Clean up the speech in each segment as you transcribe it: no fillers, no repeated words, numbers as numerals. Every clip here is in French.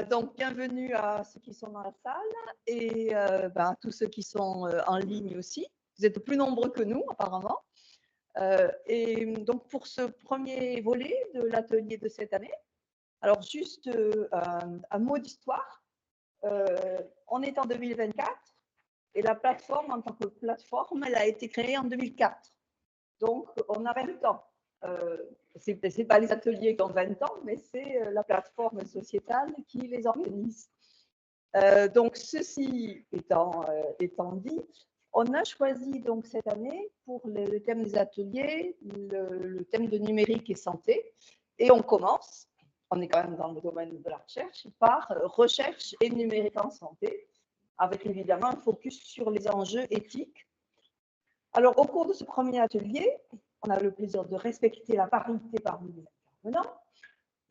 Donc, bienvenue à ceux qui sont dans la salle et à tous ceux qui sont en ligne aussi. Vous êtes plus nombreux que nous, apparemment. Et donc, pour ce premier volet de l'atelier de cette année, alors juste un mot d'histoire. On est en 2024 et la plateforme, en tant que plateforme, elle a été créée en 2004. Donc, on a 20 ans. Ce n'est pas les ateliers qui ont 20 ans, mais c'est la plateforme sociétale qui les organise. Donc, ceci étant dit, on a choisi donc cette année pour le thème des ateliers, le thème de numérique et santé. Et on commence, on est quand même dans le domaine de la recherche, par recherche et numérique en santé, avec évidemment un focus sur les enjeux éthiques. Alors, au cours de ce premier atelier, on a le plaisir de respecter la parité parmi les intervenants,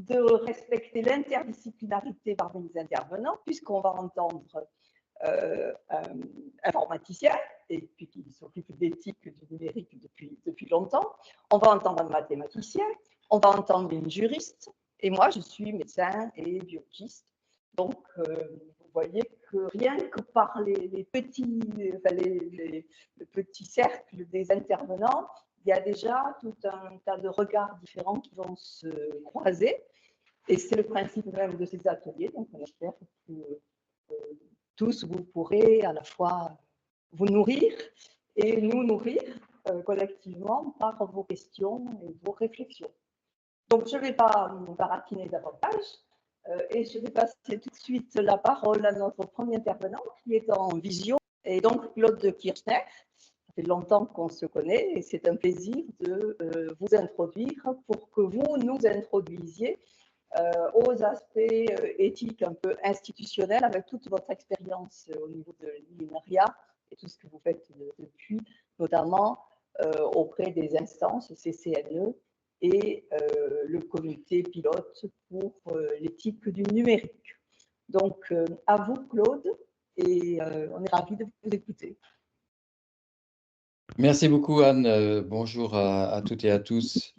de respecter l'interdisciplinarité parmi les intervenants, puisqu'on va entendre un informaticien, et puis qui s'occupe d'éthique du numérique depuis longtemps. On va entendre un mathématicien, on va entendre une juriste, et moi, je suis médecin et biologiste. Donc, vous voyez que rien que par le petit cercle des intervenants, il y a déjà tout un tas de regards différents qui vont se croiser. Et c'est le principe même de ces ateliers. Donc, on espère que tous, vous pourrez à la fois vous nourrir et nous nourrir collectivement par vos questions et vos réflexions. Donc, je ne vais pas me baratiner davantage et je vais passer tout de suite la parole à notre premier intervenant qui est en visio, et donc Claude Kirchner. Ça fait longtemps qu'on se connaît et c'est un plaisir de vous introduire pour que vous nous introduisiez aux aspects éthiques un peu institutionnels avec toute votre expérience au niveau de l'INRIA et tout ce que vous faites depuis, notamment auprès des instances CCNE et le comité pilote pour l'éthique du numérique. Donc, à vous, Claude, et on est ravis de vous écouter. Merci beaucoup, Anne. Bonjour à toutes et à tous.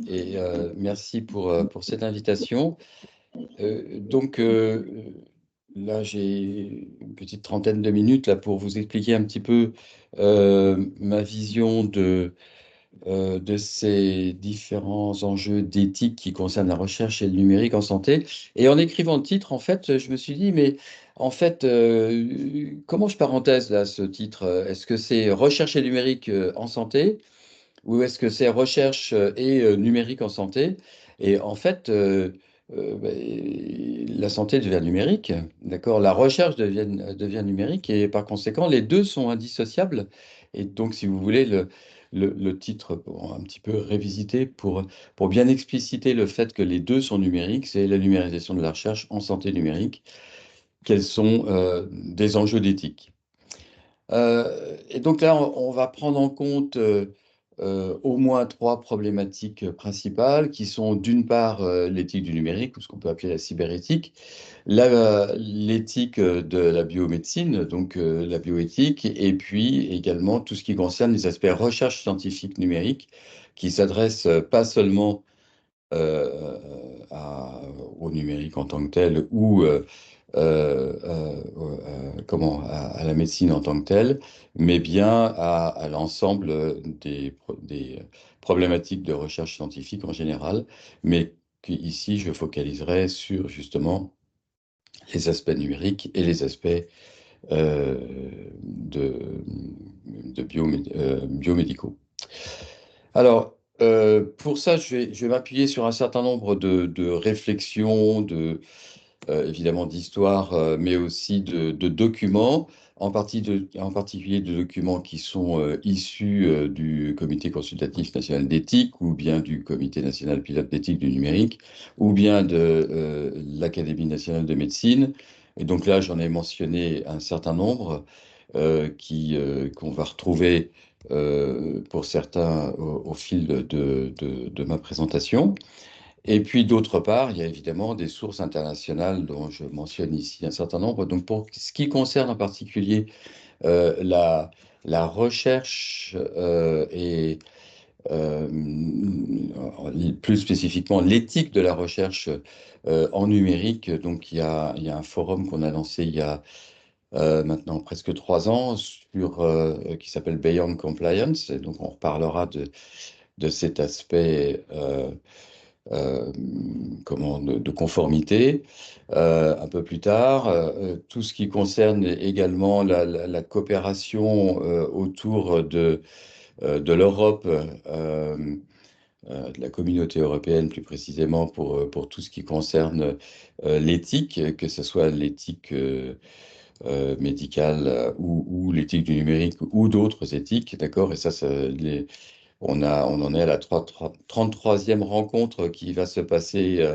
Et merci pour cette invitation. Là, j'ai une petite trentaine de minutes là, pour vous expliquer un petit peu ma vision de ces différents enjeux d'éthique qui concernent la recherche et le numérique en santé. Et en écrivant le titre, en fait, je me suis dit, mais en fait, comment je parenthèse là ce titre? Est-ce que c'est recherche et numérique en santé ou est-ce que c'est recherche et numérique en santé? Et en fait, la santé devient numérique, d'accord? La recherche devient numérique et par conséquent, les deux sont indissociables. Et donc, si vous voulez, le titre, pour un petit peu révisité pour bien expliciter le fait que les deux sont numériques, c'est la numérisation de la recherche en santé numérique. Quels sont des enjeux d'éthique? Et donc là, on va prendre en compte au moins trois problématiques principales qui sont d'une part l'éthique du numérique, ou ce qu'on peut appeler la cyberéthique, l'éthique de la biomédecine, donc la bioéthique, et puis également tout ce qui concerne les aspects recherche scientifique numérique, qui s'adressent pas seulement au numérique en tant que tel ou à la médecine en tant que telle, mais bien à l'ensemble des problématiques de recherche scientifique en général, mais ici je focaliserai sur justement les aspects numériques et les aspects biomédicaux. Alors, pour ça, je vais m'appuyer sur un certain nombre de réflexions, évidemment d'histoire, mais aussi de documents, en particulier de documents qui sont issus du Comité consultatif national d'éthique, ou bien du Comité national pilote d'éthique du numérique, ou bien de l'Académie nationale de médecine. Et donc là, j'en ai mentionné un certain nombre qu'on va retrouver pour certains au fil de ma présentation. Et puis d'autre part, il y a évidemment des sources internationales dont je mentionne ici un certain nombre. Donc pour ce qui concerne en particulier la recherche et plus spécifiquement l'éthique de la recherche en numérique. Donc, il y a un forum qu'on a lancé il y a maintenant presque 3 ans qui s'appelle Beyond Compliance. Et donc, on reparlera de cet aspect euh, de conformité un peu plus tard. Tout ce qui concerne également la coopération autour de l'Europe, de la communauté européenne plus précisément pour tout ce qui concerne l'éthique, que ce soit l'éthique médicale ou l'éthique du numérique ou d'autres éthiques, d'accord? Et on en est à la 33e rencontre qui va se passer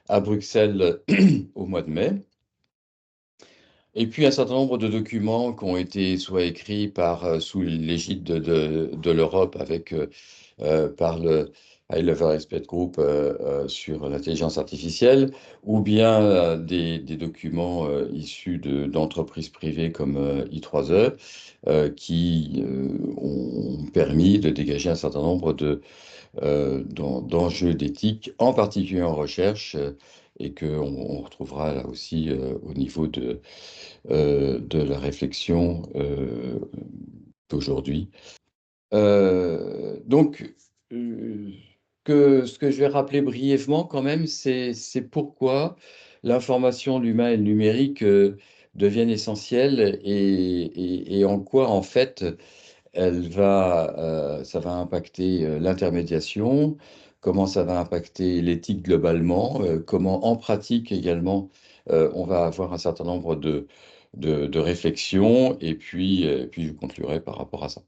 à Bruxelles au mois de mai. Et puis un certain nombre de documents qui ont été soit écrits sous l'égide de l'Europe par le High Level Expert Group sur l'intelligence artificielle, ou bien des documents issus d'entreprises privées comme I3E, qui ont permis de dégager un certain nombre d'enjeux d'éthique, en particulier en recherche, et qu'on retrouvera là aussi au niveau de la réflexion d'aujourd'hui. Donc, euh, ce que je vais rappeler brièvement quand même, c'est pourquoi l'information, l'humain et le numérique deviennent essentiels et en quoi, en fait, ça va impacter l'intermédiation, comment ça va impacter l'éthique globalement, comment en pratique également on va avoir un certain nombre de réflexions, et puis je conclurai par rapport à ça.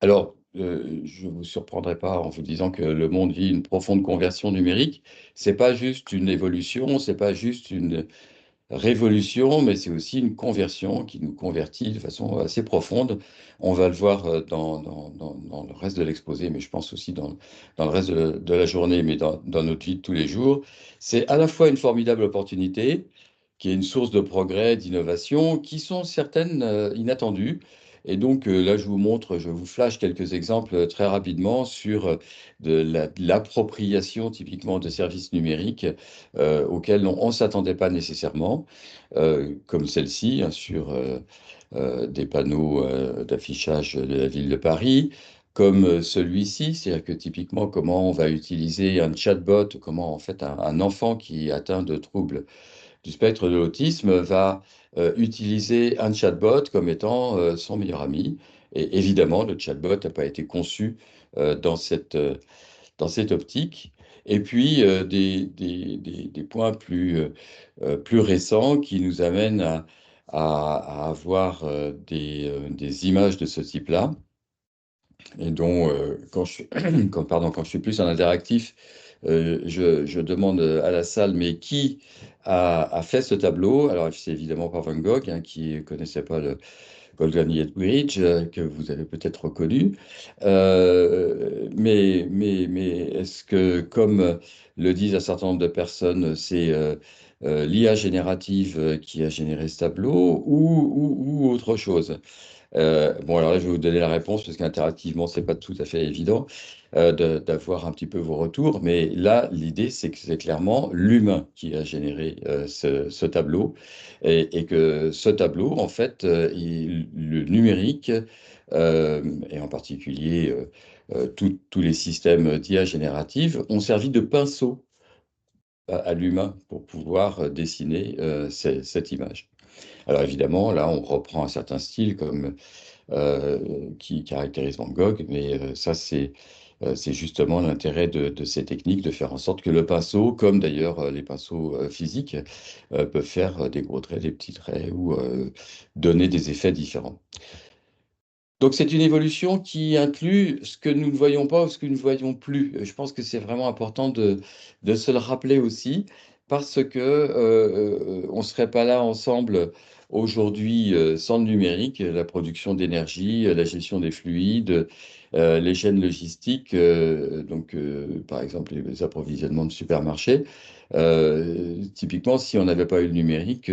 Alors, je ne vous surprendrai pas en vous disant que le monde vit une profonde conversion numérique. C'est pas juste une évolution, c'est pas juste une révolution, mais c'est aussi une conversion qui nous convertit de façon assez profonde. On va le voir dans le reste de l'exposé, mais je pense aussi dans le reste de la journée, mais dans notre vie de tous les jours. C'est à la fois une formidable opportunité, qui est une source de progrès, d'innovation, qui sont certaines inattendues. Et donc là, je vous flash quelques exemples très rapidement sur de l'appropriation typiquement de services numériques auxquels on ne s'attendait pas nécessairement, comme celle-ci, hein, sur des panneaux d'affichage de la ville de Paris, comme celui-ci, c'est-à-dire que typiquement comment on va utiliser un chatbot, comment en fait un enfant qui est atteint de troubles du spectre de l'autisme va utiliser un chatbot comme étant son meilleur ami. Et évidemment, le chatbot n'a pas été conçu euh, dans cette, euh, dans cette optique. Et puis, des points plus récents qui nous amènent à avoir des images de ce type-là, et dont, quand je suis, quand je suis plus en interactif, je demande à la salle, mais qui a fait ce tableau? Alors, c'est évidemment pas Van Gogh, hein, qui ne connaissait pas le Golden Gate Bridge, que vous avez peut-être reconnu. Mais est-ce que, comme le disent un certain nombre de personnes, c'est l'IA générative qui a généré ce tableau ou autre chose? Bon, alors là, je vais vous donner la réponse parce qu'interactivement, c'est pas tout à fait évident d'avoir un petit peu vos retours. Mais là, l'idée, c'est que c'est clairement l'humain qui a généré ce tableau et que ce tableau, en fait, le numérique et en particulier tous les systèmes d'IA générative ont servi de pinceau à l'humain pour pouvoir dessiner cette image. Alors évidemment, là, on reprend un certain style qui caractérise Van Gogh, mais ça, c'est justement l'intérêt de ces techniques, de faire en sorte que le pinceau, comme d'ailleurs les pinceaux physiques, peuvent faire des gros traits, des petits traits ou donner des effets différents. Donc c'est une évolution qui inclut ce que nous ne voyons pas ou ce que nous ne voyons plus. Je pense que c'est vraiment important de se le rappeler aussi, parce que on ne serait pas là ensemble aujourd'hui sans le numérique, la production d'énergie, la gestion des fluides, les chaînes logistiques, donc par exemple les approvisionnements de supermarchés. Typiquement, si on n'avait pas eu le numérique,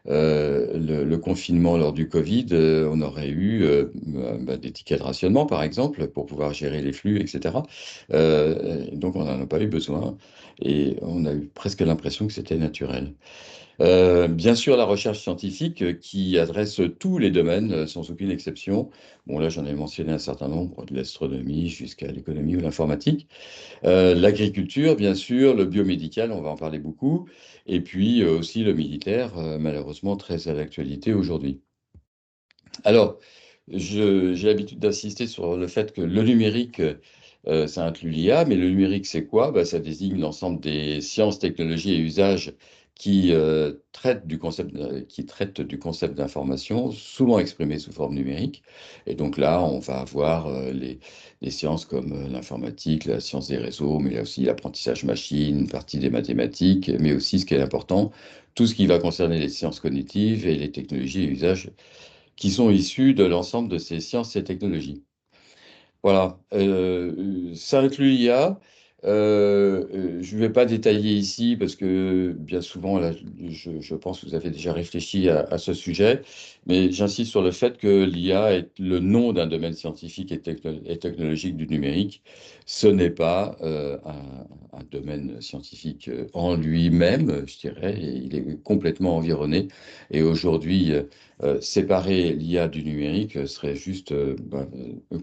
le confinement lors du Covid, on aurait eu des tickets de rationnement, par exemple, pour pouvoir gérer les flux, etc. Donc, on n'en a pas eu besoin et on a eu presque l'impression que c'était naturel. Bien sûr, la recherche scientifique qui adresse tous les domaines sans aucune exception. Bon, là, j'en ai mentionné un certain nombre, de l'astronomie jusqu'à l'économie ou l'informatique. L'agriculture, bien sûr, le biomédical, on va en parler beaucoup, et puis aussi le militaire, malheureusement très à l'actualité aujourd'hui. Alors, j'ai l'habitude d'insister sur le fait que le numérique, ça inclut l'IA, mais le numérique, c'est quoi? Bah, ça désigne l'ensemble des sciences, technologies et usages qui traitent du concept d'information, souvent exprimé sous forme numérique. Et donc là, on va avoir les sciences comme l'informatique, la science des réseaux, mais il y a aussi l'apprentissage machine, une partie des mathématiques, mais aussi, ce qui est important, tout ce qui va concerner les sciences cognitives et les technologies et usages qui sont issus de l'ensemble de ces sciences et technologies. Voilà, ça inclut l'IA. Je ne vais pas détailler ici parce que bien souvent, là, je pense que vous avez déjà réfléchi à ce sujet, mais j'insiste sur le fait que l'IA est le nom d'un domaine scientifique et technologique du numérique. Ce n'est pas un domaine scientifique en lui-même, je dirais, et il est complètement environné. Et aujourd'hui, séparer l'IA du numérique serait juste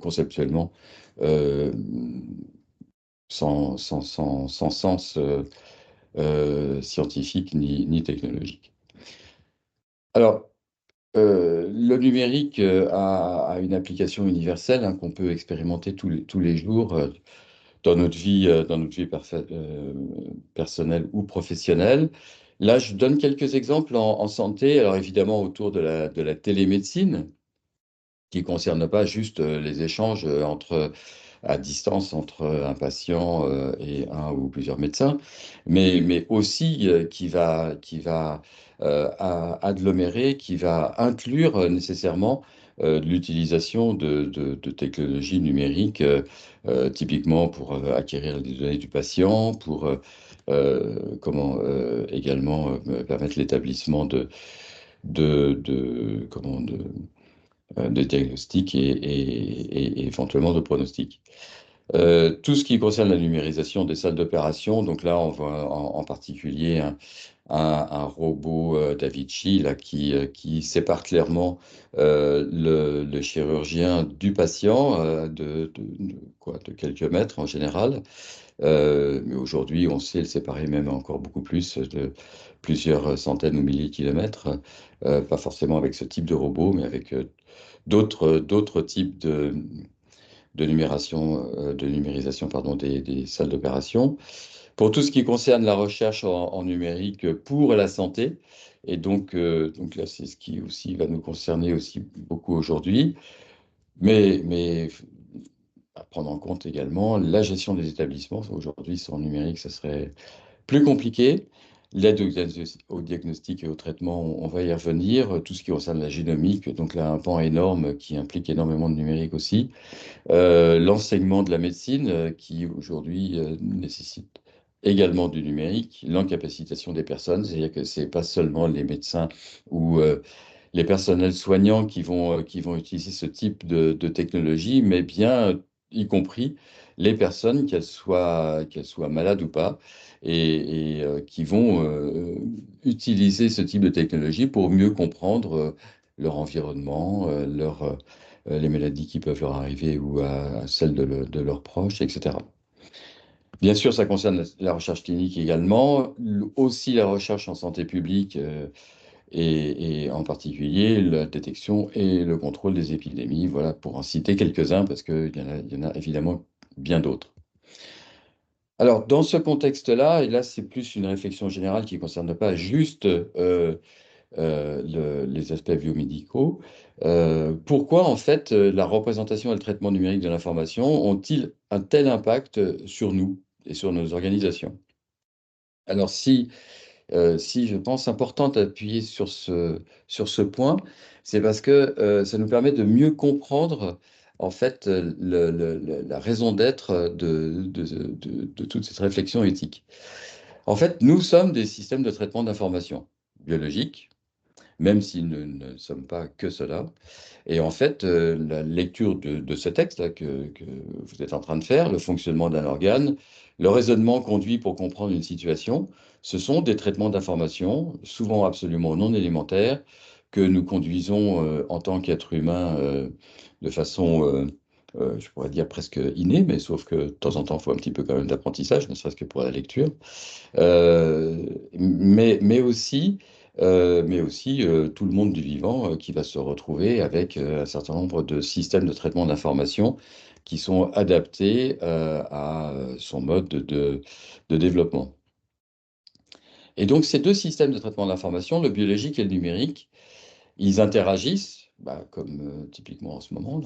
conceptuellement euh, sans sens scientifique ni technologique. Alors, le numérique a une application universelle hein, qu'on peut expérimenter tous les jours dans notre vie personnelle ou professionnelle. Là, je donne quelques exemples en santé. Alors, évidemment, autour de la télémédecine, qui ne concerne pas juste les échanges à distance entre un patient et un ou plusieurs médecins, mais aussi qui va agglomérer, qui va inclure nécessairement l'utilisation de technologies numériques, typiquement pour acquérir les données du patient, pour également permettre l'établissement de diagnostics et éventuellement de pronostics. Tout ce qui concerne la numérisation des salles d'opération, donc là, on voit en particulier un robot Da Vinci là, qui sépare clairement le chirurgien du patient de quelques mètres en général. Mais aujourd'hui, on sait le séparer même encore beaucoup plus, de plusieurs centaines ou milliers de kilomètres, pas forcément avec ce type de robot, mais avec d'autres types de numérisation pardon, des salles d'opération. Pour tout ce qui concerne la recherche en numérique pour la santé, et donc là, c'est ce qui aussi va nous concerner aussi beaucoup aujourd'hui, mais à prendre en compte également la gestion des établissements. Aujourd'hui, sans numérique, ça serait plus compliqué. L'aide au diagnostic et au traitement, on va y revenir. Tout ce qui concerne la génomique, donc là, un pan énorme qui implique énormément de numérique aussi. L'enseignement de la médecine, qui aujourd'hui nécessite également du numérique. L'incapacitation des personnes, c'est-à-dire que ce n'est pas seulement les médecins ou les personnels soignants qui vont utiliser ce type de technologie, mais bien y compris les personnes, qu'elles soient malades ou pas, et qui vont utiliser ce type de technologie pour mieux comprendre leur environnement, les maladies qui peuvent leur arriver ou à celles de leurs proches, etc. Bien sûr, ça concerne la recherche clinique également, aussi la recherche en santé publique et en particulier la détection et le contrôle des épidémies. Voilà, pour en citer quelques-uns, parce il y en a évidemment bien d'autres. Alors, dans ce contexte-là, et là, c'est plus une réflexion générale qui ne concerne pas juste les aspects biomédicaux. Pourquoi, en fait, la représentation et le traitement numérique de l'information ont-ils un tel impact sur nous et sur nos organisations? Alors, si je pense important d'appuyer sur ce point, c'est parce que ça nous permet de mieux comprendre en fait, la raison d'être de toute cette réflexion éthique. En fait, nous sommes des systèmes de traitement d'information biologiques, même si nous ne sommes pas que cela. Et en fait, la lecture de ce texte-là que vous êtes en train de faire, le fonctionnement d'un organe, le raisonnement conduit pour comprendre une situation, ce sont des traitements d'information, souvent absolument non élémentaires, que nous conduisons en tant qu'être humain de façon, je pourrais dire presque innée, mais sauf que de temps en temps, il faut un petit peu quand même d'apprentissage, ne serait-ce que pour la lecture. Euh, mais aussi tout le monde du vivant qui va se retrouver avec un certain nombre de systèmes de traitement d'information qui sont adaptés à son mode de développement. Et donc ces deux systèmes de traitement d'information, le biologique et le numérique, ils interagissent, bah, comme typiquement en ce moment,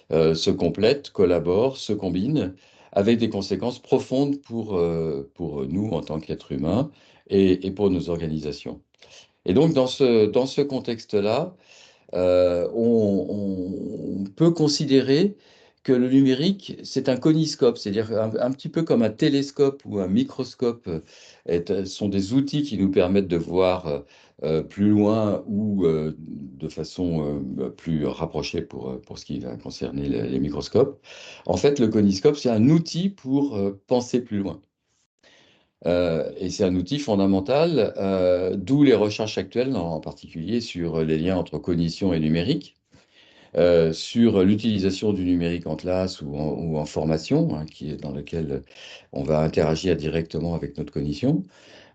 là, se complètent, collaborent, se combinent, avec des conséquences profondes pour nous en tant qu'êtres humains et pour nos organisations. Et donc, dans ce contexte-là, on peut considérer que le numérique, c'est un coniscope, c'est-à-dire un petit peu comme un télescope ou un microscope, sont des outils qui nous permettent de voir plus loin ou de façon plus rapprochée pour ce qui va concerner les microscopes. En fait, le coniscope, c'est un outil pour penser plus loin. Et c'est un outil fondamental, d'où les recherches actuelles, en particulier sur les liens entre cognition et numérique, sur l'utilisation du numérique en classe ou en formation, hein, dans lequel on va interagir directement avec notre cognition,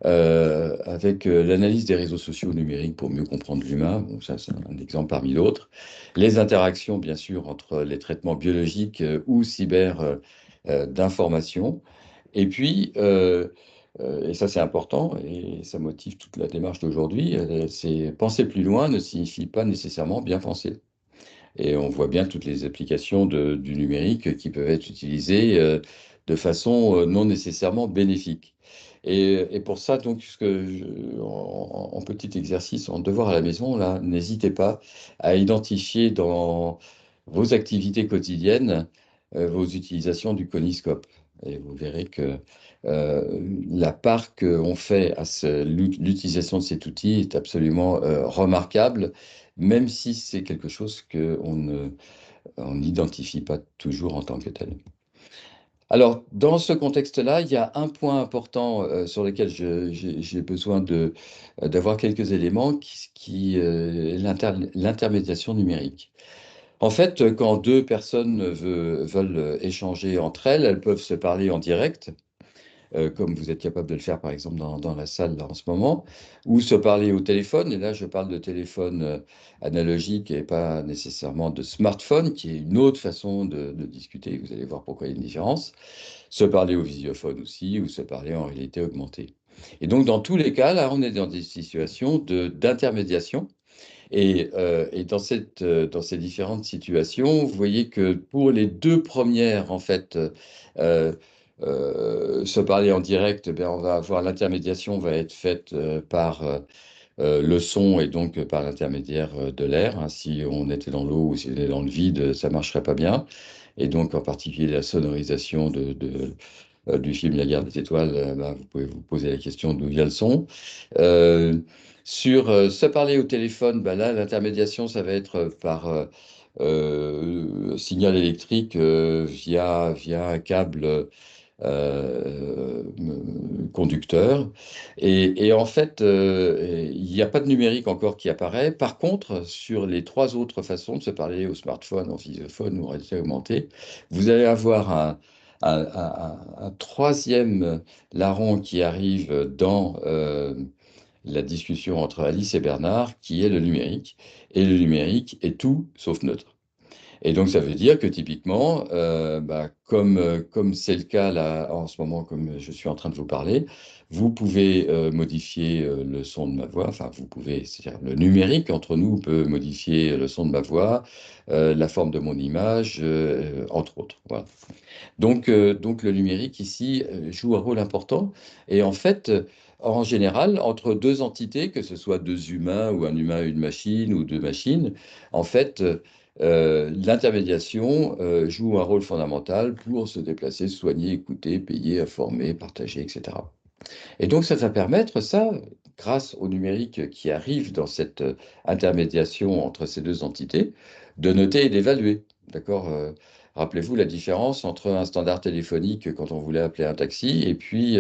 avec l'analyse des réseaux sociaux numériques pour mieux comprendre l'humain. Bon, ça, c'est un exemple parmi d'autres. Les interactions, bien sûr, entre les traitements biologiques ou cyber d'information. Et puis, et ça c'est important, et ça motive toute la démarche d'aujourd'hui, c'est penser plus loin ne signifie pas nécessairement bien penser. Et on voit bien toutes les applications du numérique qui peuvent être utilisées de façon non nécessairement bénéfique. Et pour ça, donc, en petit exercice, en devoir à la maison, là, n'hésitez pas à identifier dans vos activités quotidiennes vos utilisations du coniscope. Et vous verrez que la part qu'on fait à l'utilisation de cet outil est absolument remarquable, même si c'est quelque chose on n'identifie pas toujours en tant que tel. Alors, dans ce contexte-là, il y a un point important sur lequel j'ai besoin d'avoir quelques éléments, qui est l'intermédiation numérique. En fait, quand deux personnes veulent échanger entre elles, elles peuvent se parler en direct, comme vous êtes capable de le faire par exemple dans la salle là, en ce moment, ou se parler au téléphone. Et là, je parle de téléphone analogique et pas nécessairement de smartphone, qui est une autre façon de discuter. Vous allez voir pourquoi il y a une différence. Se parler au visiophone aussi, ou se parler en réalité augmentée. Et donc, dans tous les cas, là, on est dans des situations d'intermédiation. Et dans ces différentes situations, vous voyez que pour les deux premières, en fait, se parler en direct, ben, on va avoir l'intermédiation va être faite par le son et donc par l'intermédiaire de l'air, hein. Si on était dans l'eau ou si on était dans le vide, ça marcherait pas bien. Et donc en particulier la sonorisation du film La Guerre des Étoiles, ben, vous pouvez vous poser la question d'où vient le son. Euh, sur se parler au téléphone, ben là l'intermédiation ça va être par signal électrique via un câble conducteur. Et en fait, il n'y a pas de numérique encore qui apparaît. Par contre, sur les trois autres façons de se parler au smartphone, en visiophone ou en réalité augmentée, vous allez avoir un troisième larron qui arrive dans la discussion entre Alice et Bernard, qui est le numérique. Et le numérique est tout sauf neutre. Et donc, ça veut dire que typiquement, bah, comme c'est le cas là en ce moment, comme je suis en train de vous parler, vous pouvez modifier le son de ma voix. Enfin, vous pouvez, c'est-à-dire le numérique entre nous peut modifier le son de ma voix, la forme de mon image, entre autres. Voilà. Donc le numérique ici joue un rôle important. Et en fait, en général, entre deux entités, que ce soit deux humains ou un humain et une machine ou deux machines, en fait, l'intermédiation joue un rôle fondamental pour se déplacer, se soigner, écouter, payer, informer, partager, etc. Et donc, ça va permettre ça, grâce au numérique qui arrive dans cette intermédiation entre ces deux entités, de noter et d'évaluer. D'accord? Rappelez-vous la différence entre un standard téléphonique quand on voulait appeler un taxi et puis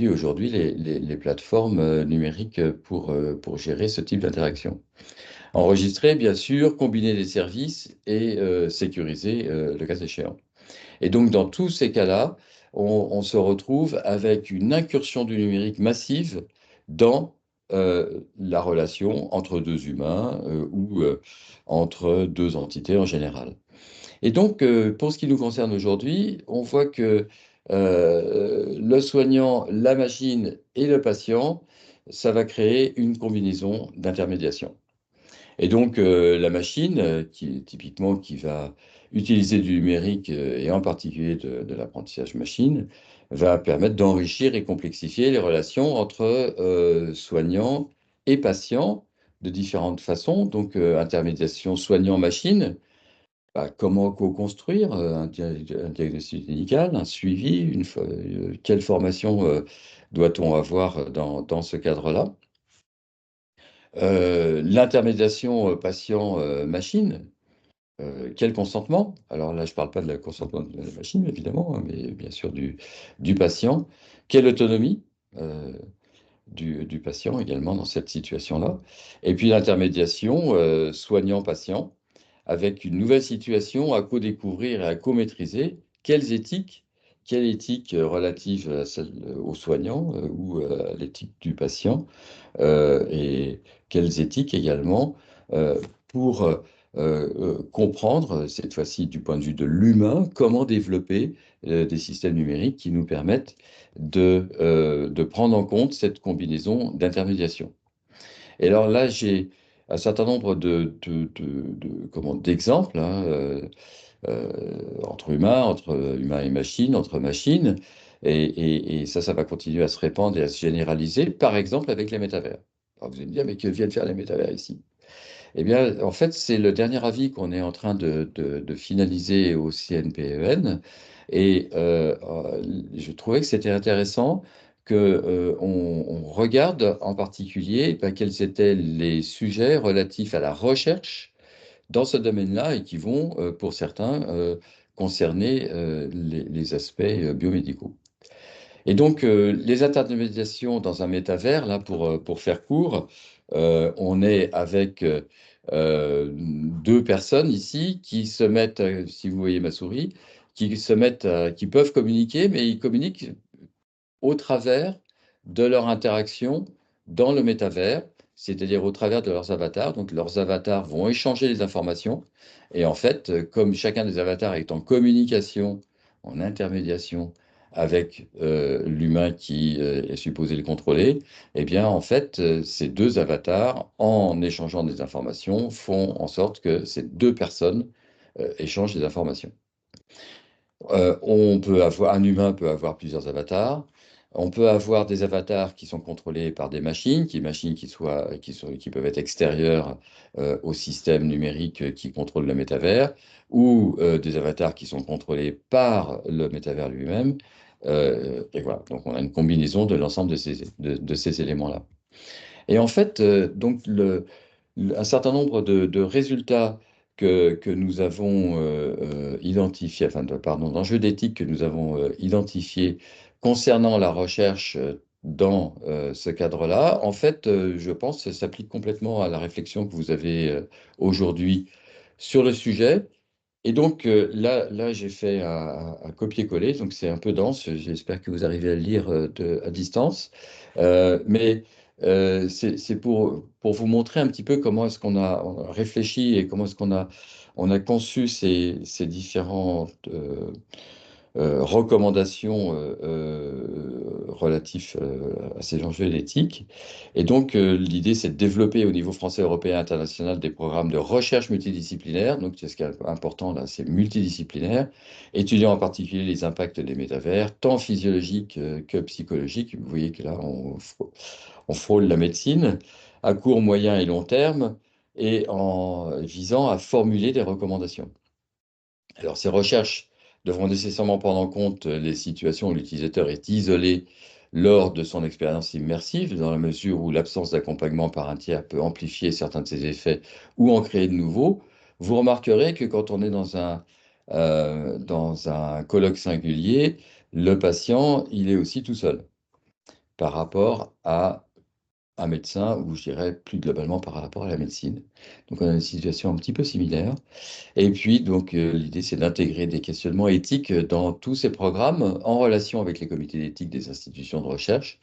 aujourd'hui les plateformes numériques pour gérer ce type d'interaction. Enregistrer, bien sûr, combiner les services et sécuriser le cas échéant. Et donc, dans tous ces cas-là, on se retrouve avec une incursion du numérique massive dans la relation entre deux humains ou entre deux entités en général. Et donc, pour ce qui nous concerne aujourd'hui, on voit que le soignant, la machine et le patient, ça va créer une combinaison d'intermédiation. Et donc, la machine, typiquement, qui va utiliser du numérique, et en particulier de l'apprentissage machine, va permettre d'enrichir et complexifier les relations entre soignants et patients de différentes façons. Donc, intermédiation soignant-machine, bah, comment co-construire un diagnostic médical, un suivi, quelle formation doit-on avoir dans ce cadre-là? L'intermédiation patient-machine, quel consentement? Alors là, je ne parle pas de la consentement de la machine, évidemment, hein, mais bien sûr du patient. Quelle autonomie du patient également dans cette situation-là? Et puis l'intermédiation soignant-patient, avec une nouvelle situation à co-découvrir et à co-maîtriser. Quelle éthique relative à au soignant ou à l'éthique du patient? Et quelles éthiques également pour comprendre, cette fois-ci du point de vue de l'humain, comment développer des systèmes numériques qui nous permettent de prendre en compte cette combinaison d'intermédiation. Et alors là, j'ai un certain nombre d'exemples hein, entre humains et machines, entre machines, et ça va continuer à se répandre et à se généraliser, par exemple avec les métavers. Alors vous allez me dire, mais que viennent faire les métavers ici? Eh bien, en fait, c'est le dernier avis qu'on est en train de finaliser au CNPEN, et je trouvais que c'était intéressant que on regarde en particulier quels étaient les sujets relatifs à la recherche dans ce domaine-là et qui vont, pour certains, concerner les aspects biomédicaux. Et donc, les intermédiations dans un métavers, là, pour faire court, on est avec deux personnes ici qui se mettent, si vous voyez ma souris, qui peuvent communiquer, mais ils communiquent au travers de leur interaction dans le métavers, c'est-à-dire au travers de leurs avatars. Donc leurs avatars vont échanger les informations. Et en fait, comme chacun des avatars est en communication, en intermédiation avec l'humain qui est supposé le contrôler, eh bien en fait, ces deux avatars, en échangeant des informations, font en sorte que ces deux personnes échangent des informations. Un humain peut avoir plusieurs avatars. On peut avoir des avatars qui sont contrôlés par des machines, qui peuvent être extérieures au système numérique qui contrôle le métavers, ou des avatars qui sont contrôlés par le métavers lui-même. Et voilà, donc on a une combinaison de l'ensemble de ces éléments-là. Et en fait, donc un certain nombre de résultats que nous avons identifiés, pardon, d'enjeux d'éthique que nous avons identifiés concernant la recherche dans ce cadre-là, en fait, je pense que ça s'applique complètement à la réflexion que vous avez aujourd'hui sur le sujet. Et donc là j'ai fait un copier-coller, donc c'est un peu dense, j'espère que vous arrivez à le lire à distance. Mais c'est pour vous montrer un petit peu comment est-ce on a réfléchi et comment est-ce on a conçu ces différentes recommandations relatives à ces enjeux d'éthique. Et donc, l'idée, c'est de développer au niveau français, européen, international des programmes de recherche multidisciplinaire. Donc, ce qui est important là, c'est multidisciplinaire, étudiant en particulier les impacts des métavers, tant physiologiques que psychologiques. Vous voyez que là, on frôle la médecine à court, moyen et long terme. et en visant à formuler des recommandations. Alors, ces recherches devront nécessairement prendre en compte les situations où l'utilisateur est isolé lors de son expérience immersive, dans la mesure où l'absence d'accompagnement par un tiers peut amplifier certains de ces effets ou en créer de nouveaux. Vous remarquerez que quand on est dans un colloque singulier, le patient, il est aussi tout seul par rapport à un médecin ou je dirais plus globalement par rapport à la médecine. Donc on a une situation un petit peu similaire. Et puis, donc, l'idée, c'est d'intégrer des questionnements éthiques dans tous ces programmes en relation avec les comités d'éthique des institutions de recherche.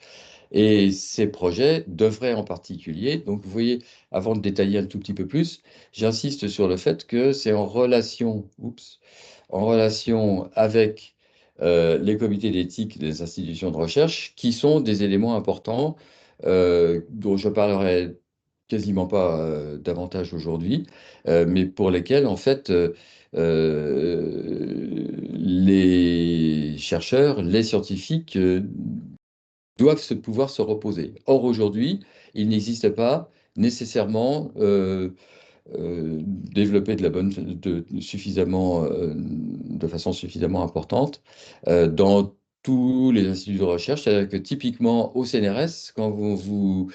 Et ces projets devraient en particulier, donc vous voyez, avant de détailler un tout petit peu plus, j'insiste sur le fait que c'est en relation avec les comités d'éthique des institutions de recherche qui sont des éléments importants dont je parlerai quasiment pas davantage aujourd'hui, mais pour lesquels, en fait, les chercheurs, les scientifiques doivent pouvoir se reposer. Or, aujourd'hui, il n'existe pas nécessairement développé de façon suffisamment importante dans tous les instituts de recherche. C'est-à-dire que typiquement au CNRS, quand vous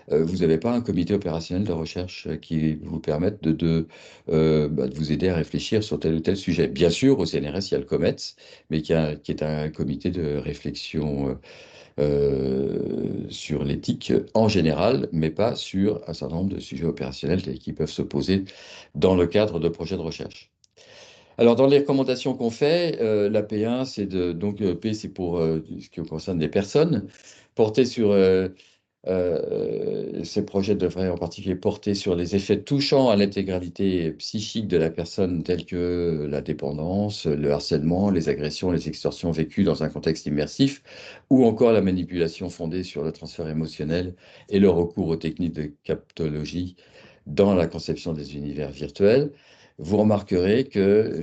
n'avez pas un comité opérationnel de recherche qui vous permette de vous aider à réfléchir sur tel ou tel sujet. Bien sûr, au CNRS, il y a le COMETS, mais qui est un comité de réflexion sur l'éthique en général, mais pas sur un certain nombre de sujets opérationnels qui peuvent se poser dans le cadre de projets de recherche. Alors, dans les recommandations qu'on fait, la P1, donc P, c'est pour ce qui concerne les personnes, porter sur ces projets devraient en particulier porter sur les effets touchant à l'intégralité psychique de la personne, tels que la dépendance, le harcèlement, les agressions, les extorsions vécues dans un contexte immersif, ou encore la manipulation fondée sur le transfert émotionnel et le recours aux techniques de captologie dans la conception des univers virtuels. Vous remarquerez que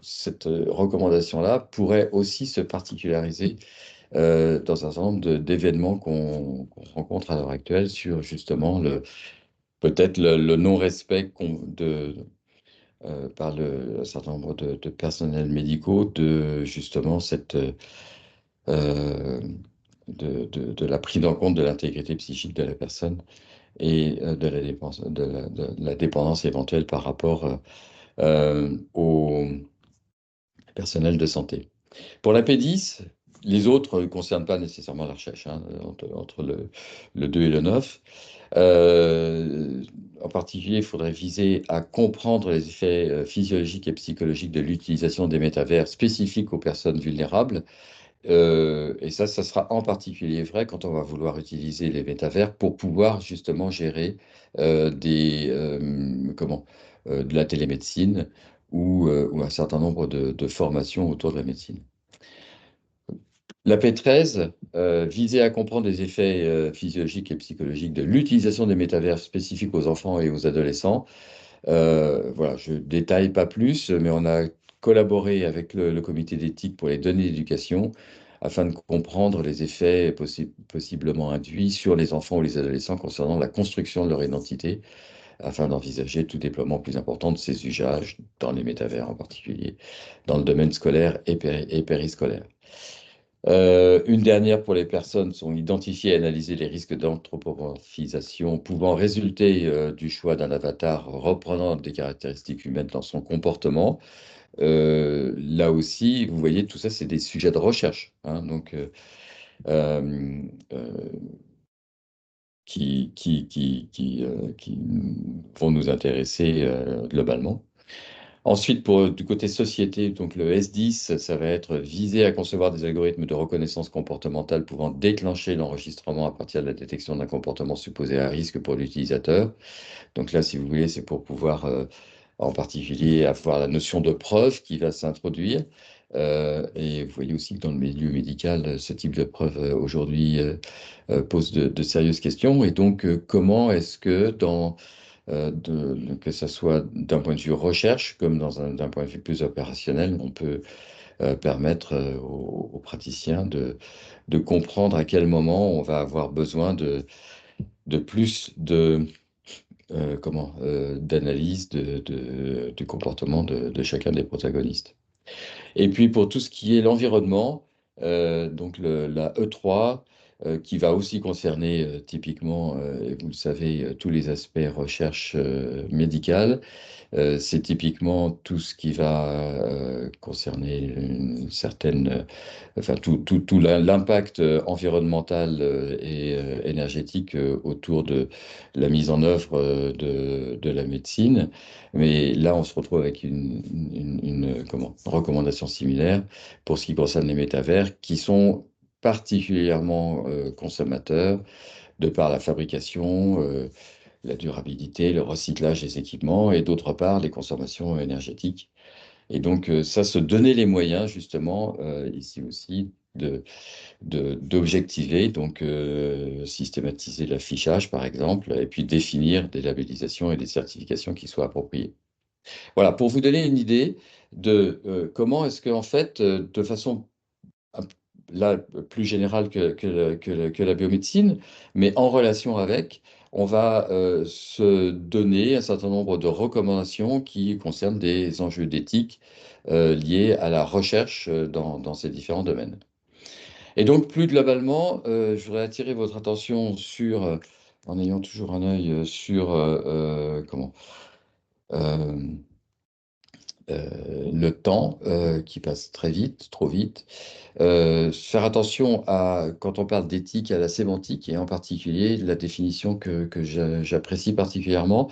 cette recommandation-là pourrait aussi se particulariser dans un certain nombre d'événements qu'on rencontre à l'heure actuelle sur justement peut-être le non-respect par un certain nombre de personnels médicaux de justement euh, de la prise en compte de l'intégrité psychique de la personne et de la dépendance éventuelle par rapport au personnel de santé. Pour la P10, les autres ne concernent pas nécessairement la recherche, hein, entre le 2 et le 9. En particulier, il faudrait viser à comprendre les effets physiologiques et psychologiques de l'utilisation des métavers spécifiques aux personnes vulnérables. Et ça sera en particulier vrai quand on va vouloir utiliser les métavers pour pouvoir justement gérer de la télémédecine ou un certain nombre de formations autour de la médecine. La P13 visait à comprendre les effets physiologiques et psychologiques de l'utilisation des métavers spécifiques aux enfants et aux adolescents. Voilà, je ne détaille pas plus, mais on a collaboré avec le comité d'éthique pour les données d'éducation afin de comprendre les effets possiblement induits sur les enfants ou les adolescents concernant la construction de leur identité, afin d'envisager tout déploiement plus important de ces usages, dans les métavers en particulier, dans le domaine scolaire et périscolaire. Une dernière pour les personnes sont identifier et analyser les risques d'anthropomorphisation pouvant résulter du choix d'un avatar reprenant des caractéristiques humaines dans son comportement. Là aussi, vous voyez, tout ça, c'est des sujets de recherche, hein, donc, euh, euh, qui vont nous intéresser globalement. Ensuite, du côté société, donc le S10, ça va être visé à concevoir des algorithmes de reconnaissance comportementale pouvant déclencher l'enregistrement à partir de la détection d'un comportement supposé à risque pour l'utilisateur. Donc là, si vous voulez, c'est pour pouvoir en particulier avoir la notion de preuve qui va s'introduire. Et vous voyez aussi que dans le milieu médical, ce type de preuve aujourd'hui pose de sérieuses questions. Et donc, comment est-ce que que ce soit d'un point de vue recherche comme d'un point de vue plus opérationnel, on peut permettre aux praticiens de comprendre à quel moment on va avoir besoin de plus d'analyse du comportement de chacun des protagonistes. Et puis pour tout ce qui est l'environnement, donc la E3, qui va aussi concerner typiquement, et vous le savez, tous les aspects recherche médicale. C'est typiquement tout ce qui va concerner une certaine, enfin tout l'impact environnemental et énergétique autour de la mise en œuvre de la médecine. Mais là, on se retrouve avec une recommandation similaire pour ce qui concerne les métavers, qui sont particulièrement consommateurs de par la fabrication, la durabilité, le recyclage des équipements et d'autre part les consommations énergétiques. Et donc ça, se donner les moyens justement ici aussi d'objectiver, donc systématiser l'affichage par exemple, et puis définir des labellisations et des certifications qui soient appropriées. Voilà, pour vous donner une idée de comment est-ce qu'en fait, de façon là, plus générale que la biomédecine, mais en relation avec, on va se donner un certain nombre de recommandations qui concernent des enjeux d'éthique liés à la recherche dans ces différents domaines. Et donc, plus globalement, je voudrais attirer votre attention sur, en ayant toujours un œil sur euh, le temps qui passe très vite, trop vite. Faire attention à, quand on parle d'éthique, à la sémantique et en particulier la définition que j'apprécie particulièrement,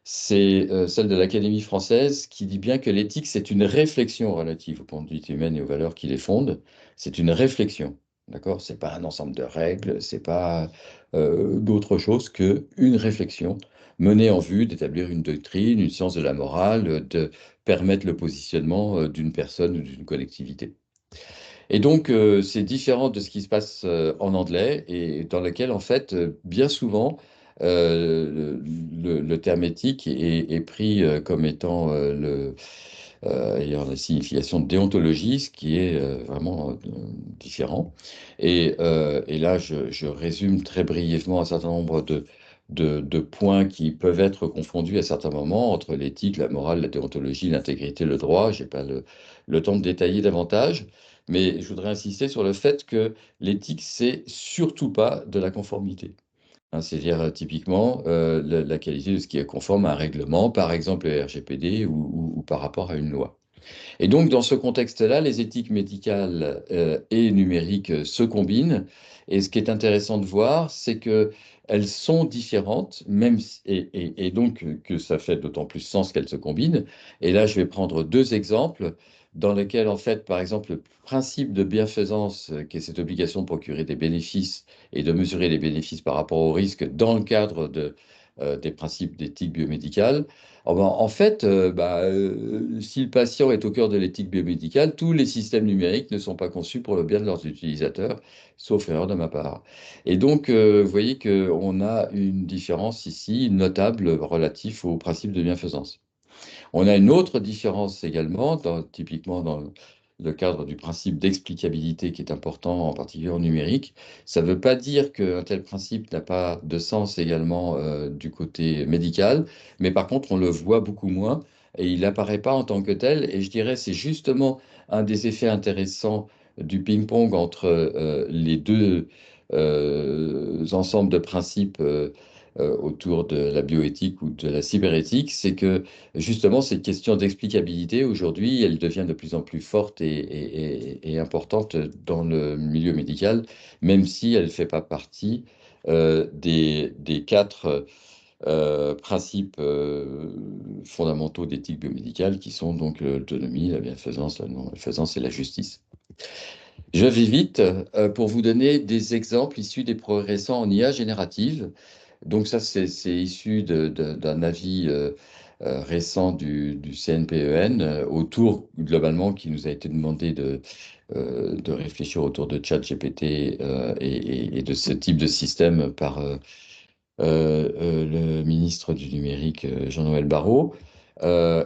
c'est celle de l'Académie française qui dit bien que l'éthique, c'est une réflexion relative aux conduites humaines et aux valeurs qui les fondent. C'est une réflexion, d'accord? C'est pas un ensemble de règles, c'est pas d'autre chose que une réflexion menée en vue d'établir une doctrine, une science de la morale, de permettre le positionnement d'une personne ou d'une collectivité. Et donc, c'est différent de ce qui se passe en anglais et dans lequel, en fait, bien souvent, le terme éthique est pris comme étant ayant la signification de déontologie, ce qui est vraiment différent. Et là, je résume très brièvement un certain nombre de points qui peuvent être confondus à certains moments entre l'éthique, la morale, la déontologie, l'intégrité, le droit. Je n'ai pas le temps de détailler davantage. Mais je voudrais insister sur le fait que l'éthique, c'est surtout pas de la conformité. Hein, c'est-à-dire typiquement la qualité de ce qui est conforme à un règlement, par exemple le RGPD ou par rapport à une loi. Et donc, dans ce contexte-là, les éthiques médicales et numériques se combinent. Et ce qui est intéressant de voir, c'est que elles sont différentes, et donc que ça fait d'autant plus sens qu'elles se combinent. Et là, je vais prendre deux exemples dans lesquels, en fait, par exemple, le principe de bienfaisance, qui est cette obligation de procurer des bénéfices et de mesurer les bénéfices par rapport aux risques dans le cadre des principes d'éthique biomédicale, oh ben, en fait, si le patient est au cœur de l'éthique biomédicale, tous les systèmes numériques ne sont pas conçus pour le bien de leurs utilisateurs, sauf erreur de ma part. Et donc, vous voyez qu'on a une différence ici notable relative au principe de bienfaisance. On a une autre différence également, typiquement dans le cadre du principe d'explicabilité qui est important, en particulier en numérique. Ça ne veut pas dire qu'un tel principe n'a pas de sens également du côté médical, mais par contre, on le voit beaucoup moins et il n'apparaît pas en tant que tel. Et je dirais c'est justement un des effets intéressants du ping-pong entre les deux ensembles de principes autour de la bioéthique ou de la cyberéthique, c'est que justement, cette question d'explicabilité, aujourd'hui, elle devient de plus en plus forte et importante dans le milieu médical, même si elle ne fait pas partie des quatre principes fondamentaux d'éthique biomédicale, qui sont donc l'autonomie, la bienfaisance, la non-bienfaisance et la justice. Je vais vite pour vous donner des exemples issus des progrès récents en IA générative. Donc ça, c'est issu d'un avis récent du CNPEN autour, globalement, qui nous a été demandé de réfléchir autour de ChatGPT et de ce type de système par le ministre du numérique, Jean-Noël Barrot.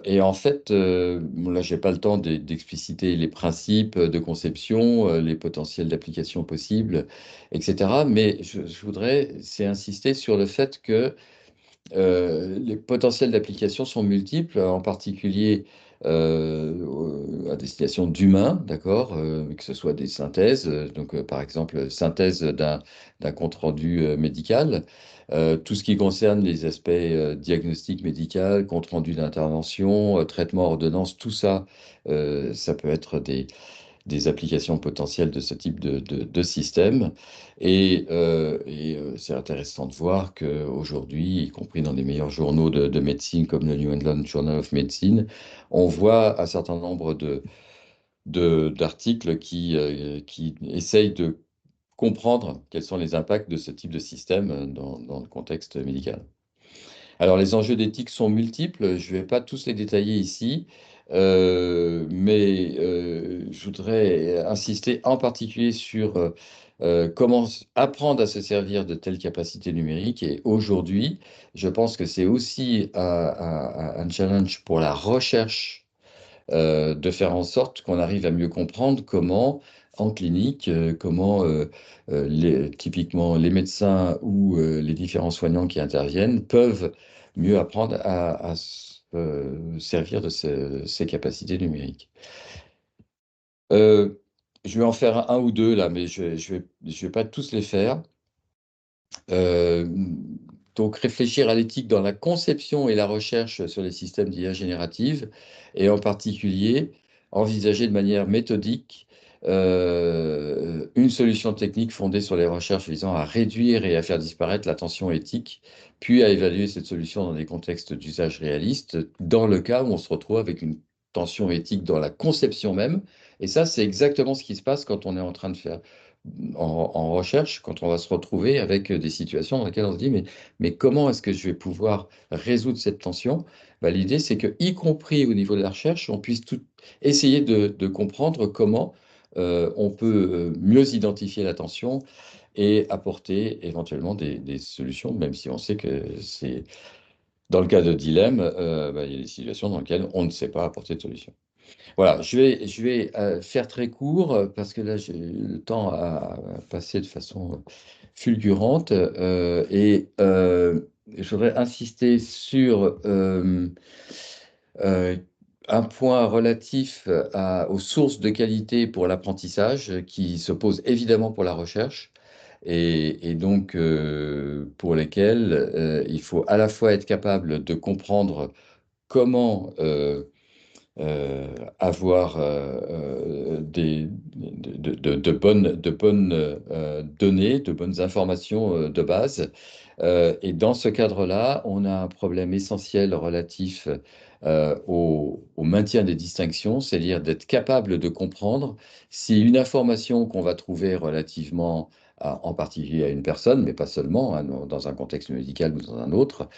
Et en fait, bon, là, je n'ai pas le temps d'expliciter les principes de conception, les potentiels d'application possibles, etc. Mais je voudrais, c'est insister sur le fait que les potentiels d'application sont multiples, en particulier à destination d'humains, d'accord, que ce soit des synthèses, donc par exemple synthèse d'un compte-rendu médical, tout ce qui concerne les aspects diagnostic médical, compte-rendu d'intervention, traitement, ordonnance, tout ça, ça peut être des applications potentielles de ce type de système. C'est intéressant de voir qu'aujourd'hui, y compris dans les meilleurs journaux de médecine comme le New England Journal of Medicine, on voit un certain nombre d'articles qui essayent de comprendre quels sont les impacts de ce type de système dans le contexte médical. Alors, les enjeux d'éthique sont multiples. Je ne vais pas tous les détailler ici, mais je voudrais insister en particulier sur comment apprendre à se servir de telles capacités numériques. Et aujourd'hui, je pense que c'est aussi un challenge pour la recherche de faire en sorte qu'on arrive à mieux comprendre comment, en clinique, comment typiquement les médecins ou les différents soignants qui interviennent peuvent mieux apprendre à se servir de ces capacités numériques. Euh, je vais en faire un ou deux là, mais je vais pas tous les faire. Euh, donc, réfléchir à l'éthique dans la conception et la recherche sur les systèmes d'IA générative, et en particulier envisager de manière méthodique une solution technique fondée sur les recherches visant à réduire et à faire disparaître la tension éthique, puis à évaluer cette solution dans des contextes d'usage réalistes, dans le cas où on se retrouve avec une tension éthique dans la conception même. Et ça, c'est exactement ce qui se passe quand on est en train de faire en recherche, quand on va se retrouver avec des situations dans lesquelles on se dit, mais comment est-ce que je vais pouvoir résoudre cette tension? Bah, l'idée, c'est que, y compris au niveau de la recherche, on puisse essayer de comprendre comment on peut mieux identifier la tension et apporter éventuellement des solutions, même si on sait que c'est, dans le cas de dilemme, bah, il y a des situations dans lesquelles on ne sait pas apporter de solution. Voilà, je vais faire très court parce que là, j'ai le temps à passer de façon fulgurante je voudrais insister sur euh, un point relatif aux sources de qualité pour l'apprentissage qui se pose évidemment pour la recherche et donc pour lesquelles il faut à la fois être capable de comprendre comment avoir de bonnes données, de bonnes informations de base. Et dans ce cadre-là, on a un problème essentiel relatif au maintien des distinctions, c'est-à-dire d'être capable de comprendre si une information qu'on va trouver relativement en particulier à une personne, mais pas seulement, hein, dans un contexte médical ou dans un autre,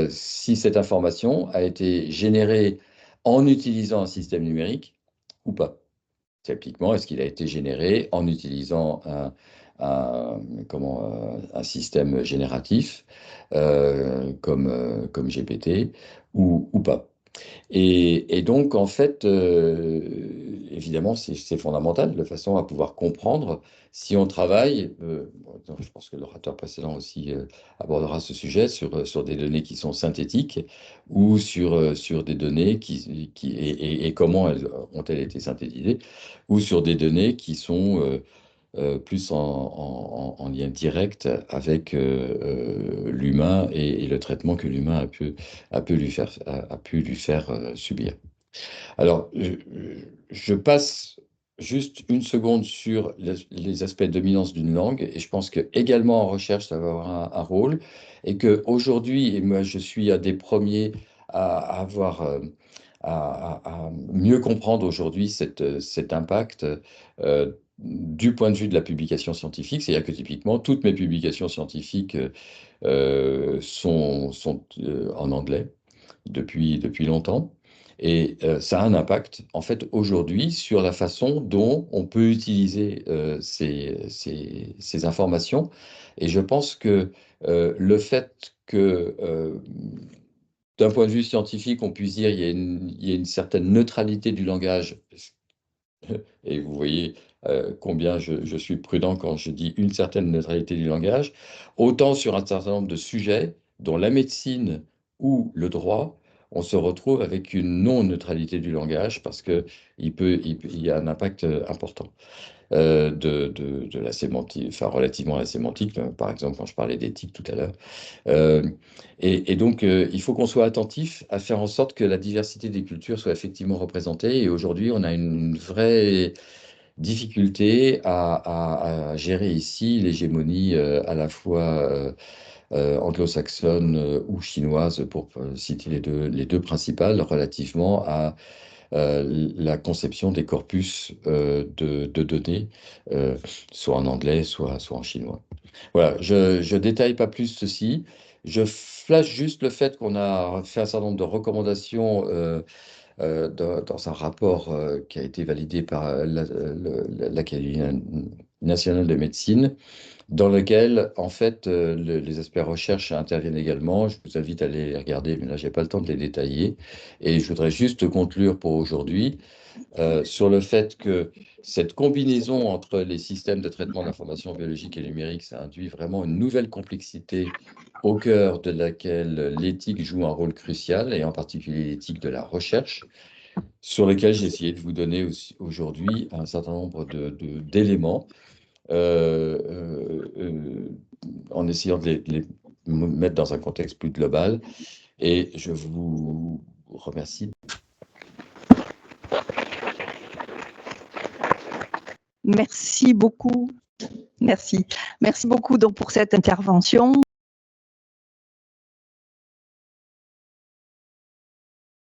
si cette information a été générée en utilisant un système numérique ou pas. Typiquement, est-ce qu'il a été généré en utilisant un système génératif comme GPT ou pas? Et donc, en fait, évidemment, c'est fondamental de façon à pouvoir comprendre si on travaille, bon, je pense que l'orateur précédent aussi abordera ce sujet, sur des données qui sont synthétiques ou sur des données et comment ont-elles été synthétisées, ou sur des données qui sont plus en lien direct avec l'humain et le traitement que l'humain a pu lui faire subir. Alors, je passe juste une seconde sur les aspects de dominance d'une langue, et je pense que également en recherche, ça va avoir un rôle, et qu'aujourd'hui, et moi je suis un des premiers à avoir à mieux comprendre aujourd'hui cet impact du point de vue de la publication scientifique, c'est-à-dire que typiquement toutes mes publications scientifiques sont en anglais depuis longtemps. Et ça a un impact, en fait, aujourd'hui, sur la façon dont on peut utiliser ces informations. Et je pense que le fait que, d'un point de vue scientifique, on puisse dire il y a une certaine neutralité du langage, et vous voyez combien je suis prudent quand je dis une certaine neutralité du langage, autant sur un certain nombre de sujets, dans la médecine ou le droit, on se retrouve avec une non-neutralité du langage parce qu'il il y a un impact important de la sémantique, enfin relativement à la sémantique, par exemple quand je parlais d'éthique tout à l'heure. Euh, et donc, il faut qu'on soit attentif à faire en sorte que la diversité des cultures soit effectivement représentée. Et aujourd'hui, on a une vraie difficulté à gérer ici l'hégémonie à la fois anglo-saxonne ou chinoise, pour citer les deux principales, relativement à la conception des corpus de données, soit en anglais, soit en chinois. Voilà, je détaille pas plus ceci. Je flash juste le fait qu'on a fait un certain nombre de recommandations dans un rapport qui a été validé par l'Académie nationale de médecine, dans lequel, en fait, les aspects recherche interviennent également. Je vous invite à les regarder, mais là, j'ai pas le temps de les détailler. Et je voudrais juste conclure pour aujourd'hui sur le fait que cette combinaison entre les systèmes de traitement d'information biologique et numérique, ça induit vraiment une nouvelle complexité au cœur de laquelle l'éthique joue un rôle crucial, et en particulier l'éthique de la recherche, sur lequel j'ai essayé de vous donner aujourd'hui un certain nombre d'éléments, euh, euh, euh, en essayant de les mettre dans un contexte plus global. Et je vous remercie. Merci beaucoup. Merci. Merci beaucoup donc pour cette intervention.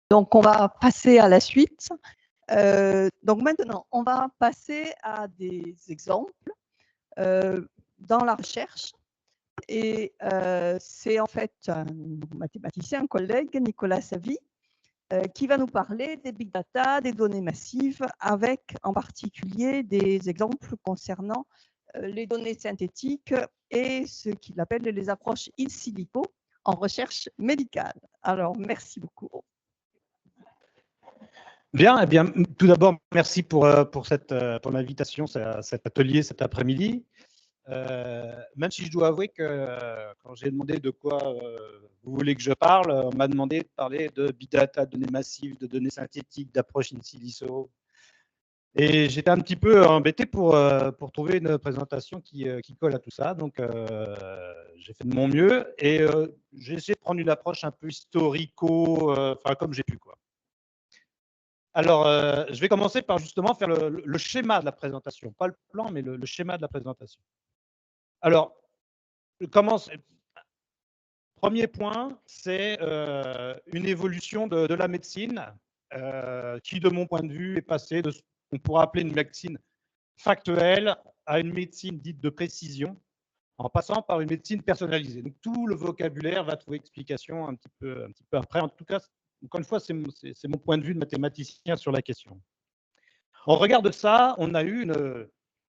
Donc, on va passer à la suite. Donc, maintenant, on va passer à des exemples dans la recherche. Et c'est en fait un mathématicien, un collègue, Nicolas Savy, qui va nous parler des big data, des données massives, avec en particulier des exemples concernant les données synthétiques et ce qu'il appelle les approches in silico en recherche médicale. Alors, merci beaucoup. Bien, eh bien, tout d'abord, merci pour l'invitation à cet atelier cet après-midi. Même si je dois avouer que quand j'ai demandé de quoi vous voulez que je parle, on m'a demandé de parler de big data, de données massives, de données synthétiques, d'approche in silico. Et j'étais un petit peu embêté pour trouver une présentation qui colle à tout ça. Donc, j'ai fait de mon mieux et j'ai essayé de prendre une approche un peu historico, enfin comme j'ai pu, quoi. Alors, je vais commencer par justement faire le schéma de la présentation, pas le plan, mais le schéma de la présentation. Alors, premier point, c'est une évolution de la médecine qui, de mon point de vue, est passée de ce qu'on pourrait appeler une médecine factuelle à une médecine dite de précision, en passant par une médecine personnalisée. Donc, tout le vocabulaire va trouver explication un petit peu après. En tout cas, encore une fois, c'est mon point de vue de mathématicien sur la question. Au regard de ça, on a eu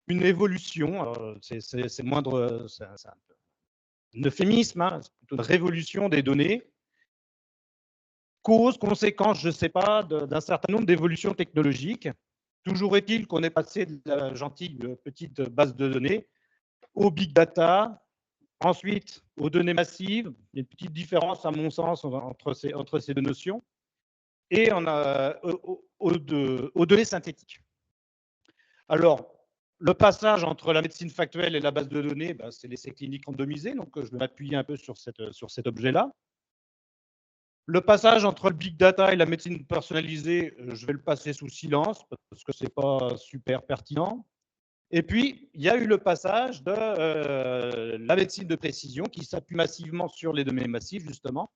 une évolution, c'est moindre, c'est un euphémisme, hein, c'est plutôt une révolution des données, cause, conséquence, je ne sais pas, d'un certain nombre d'évolutions technologiques. Toujours est-il qu'on est passé de la gentille petite base de données au big data, ensuite aux données massives. Il y a une petite différence, à mon sens, entre ces deux notions, et on a aux données synthétiques. Alors, le passage entre la médecine factuelle et la base de données, c'est l'essai clinique randomisé, donc je vais m'appuyer un peu sur cet objet-là. Le passage entre le big data et la médecine personnalisée, je vais le passer sous silence parce que ce n'est pas super pertinent. Et puis, il y a eu le passage de la médecine de précision qui s'appuie massivement sur les données massives, justement.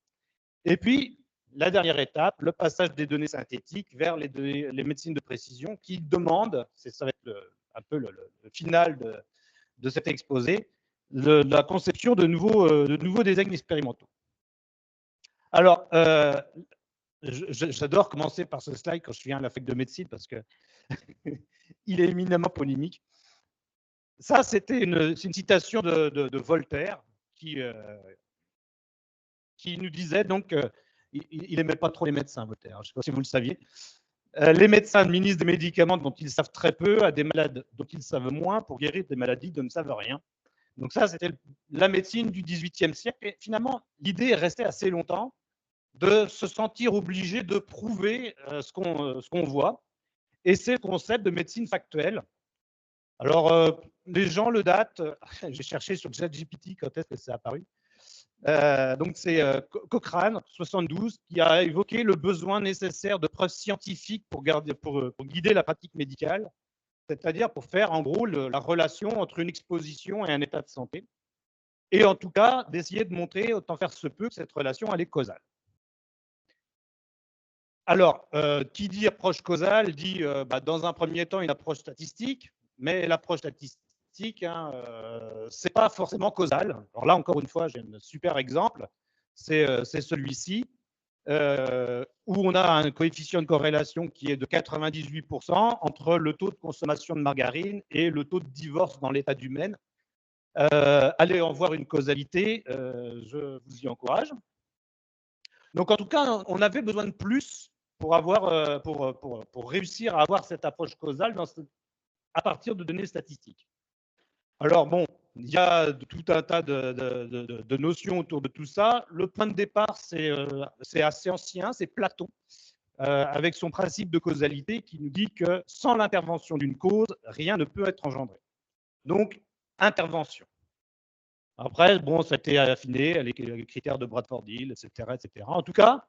Et puis, la dernière étape, le passage des données synthétiques vers les médecines de précision qui demandent, ça va être un peu le final de cet exposé, la conception de nouveaux designs expérimentaux. Alors, j'adore commencer par ce slide quand je viens à la fac de médecine parce qu'il est éminemment polémique. Ça, c'est une citation de Voltaire qui nous disait donc, il n'aimait pas trop les médecins, Voltaire, je ne sais pas si vous le saviez. Les médecins administrent des médicaments dont ils savent très peu à des malades dont ils savent moins pour guérir des maladies dont ils ne savent rien. Donc ça, c'était la médecine du XVIIIe siècle. Et finalement, l'idée est restée assez longtemps de se sentir obligé de prouver ce qu'on voit. Et c'est le concept de médecine factuelle. Alors, les gens le datent, j'ai cherché sur ChatGPT quand est-ce que c'est apparu. Donc c'est Cochrane, 72, qui a évoqué le besoin nécessaire de preuves scientifiques pour guider la pratique médicale, c'est-à-dire pour faire en gros la relation entre une exposition et un état de santé, et en tout cas d'essayer de montrer autant faire se peut que cette relation elle est causale. Alors, qui dit approche causale dit dans un premier temps une approche statistique, mais l'approche statistique, c'est pas forcément causal. Alors là, encore une fois, j'ai un super exemple, c'est celui-ci, où on a un coefficient de corrélation qui est de 98% entre le taux de consommation de margarine et le taux de divorce dans l'état du Maine. Allez en voir une causalité, je vous y encourage. Donc en tout cas, on avait besoin de plus pour réussir à avoir cette approche causale à partir de données statistiques. Alors bon, il y a tout un tas de notions autour de tout ça. Le point de départ, c'est assez ancien, c'est Platon, avec son principe de causalité qui nous dit que sans l'intervention d'une cause, rien ne peut être engendré. Donc, intervention. Après, bon, ça a été affiné, les critères de Bradford-Hill, etc., etc. En tout cas,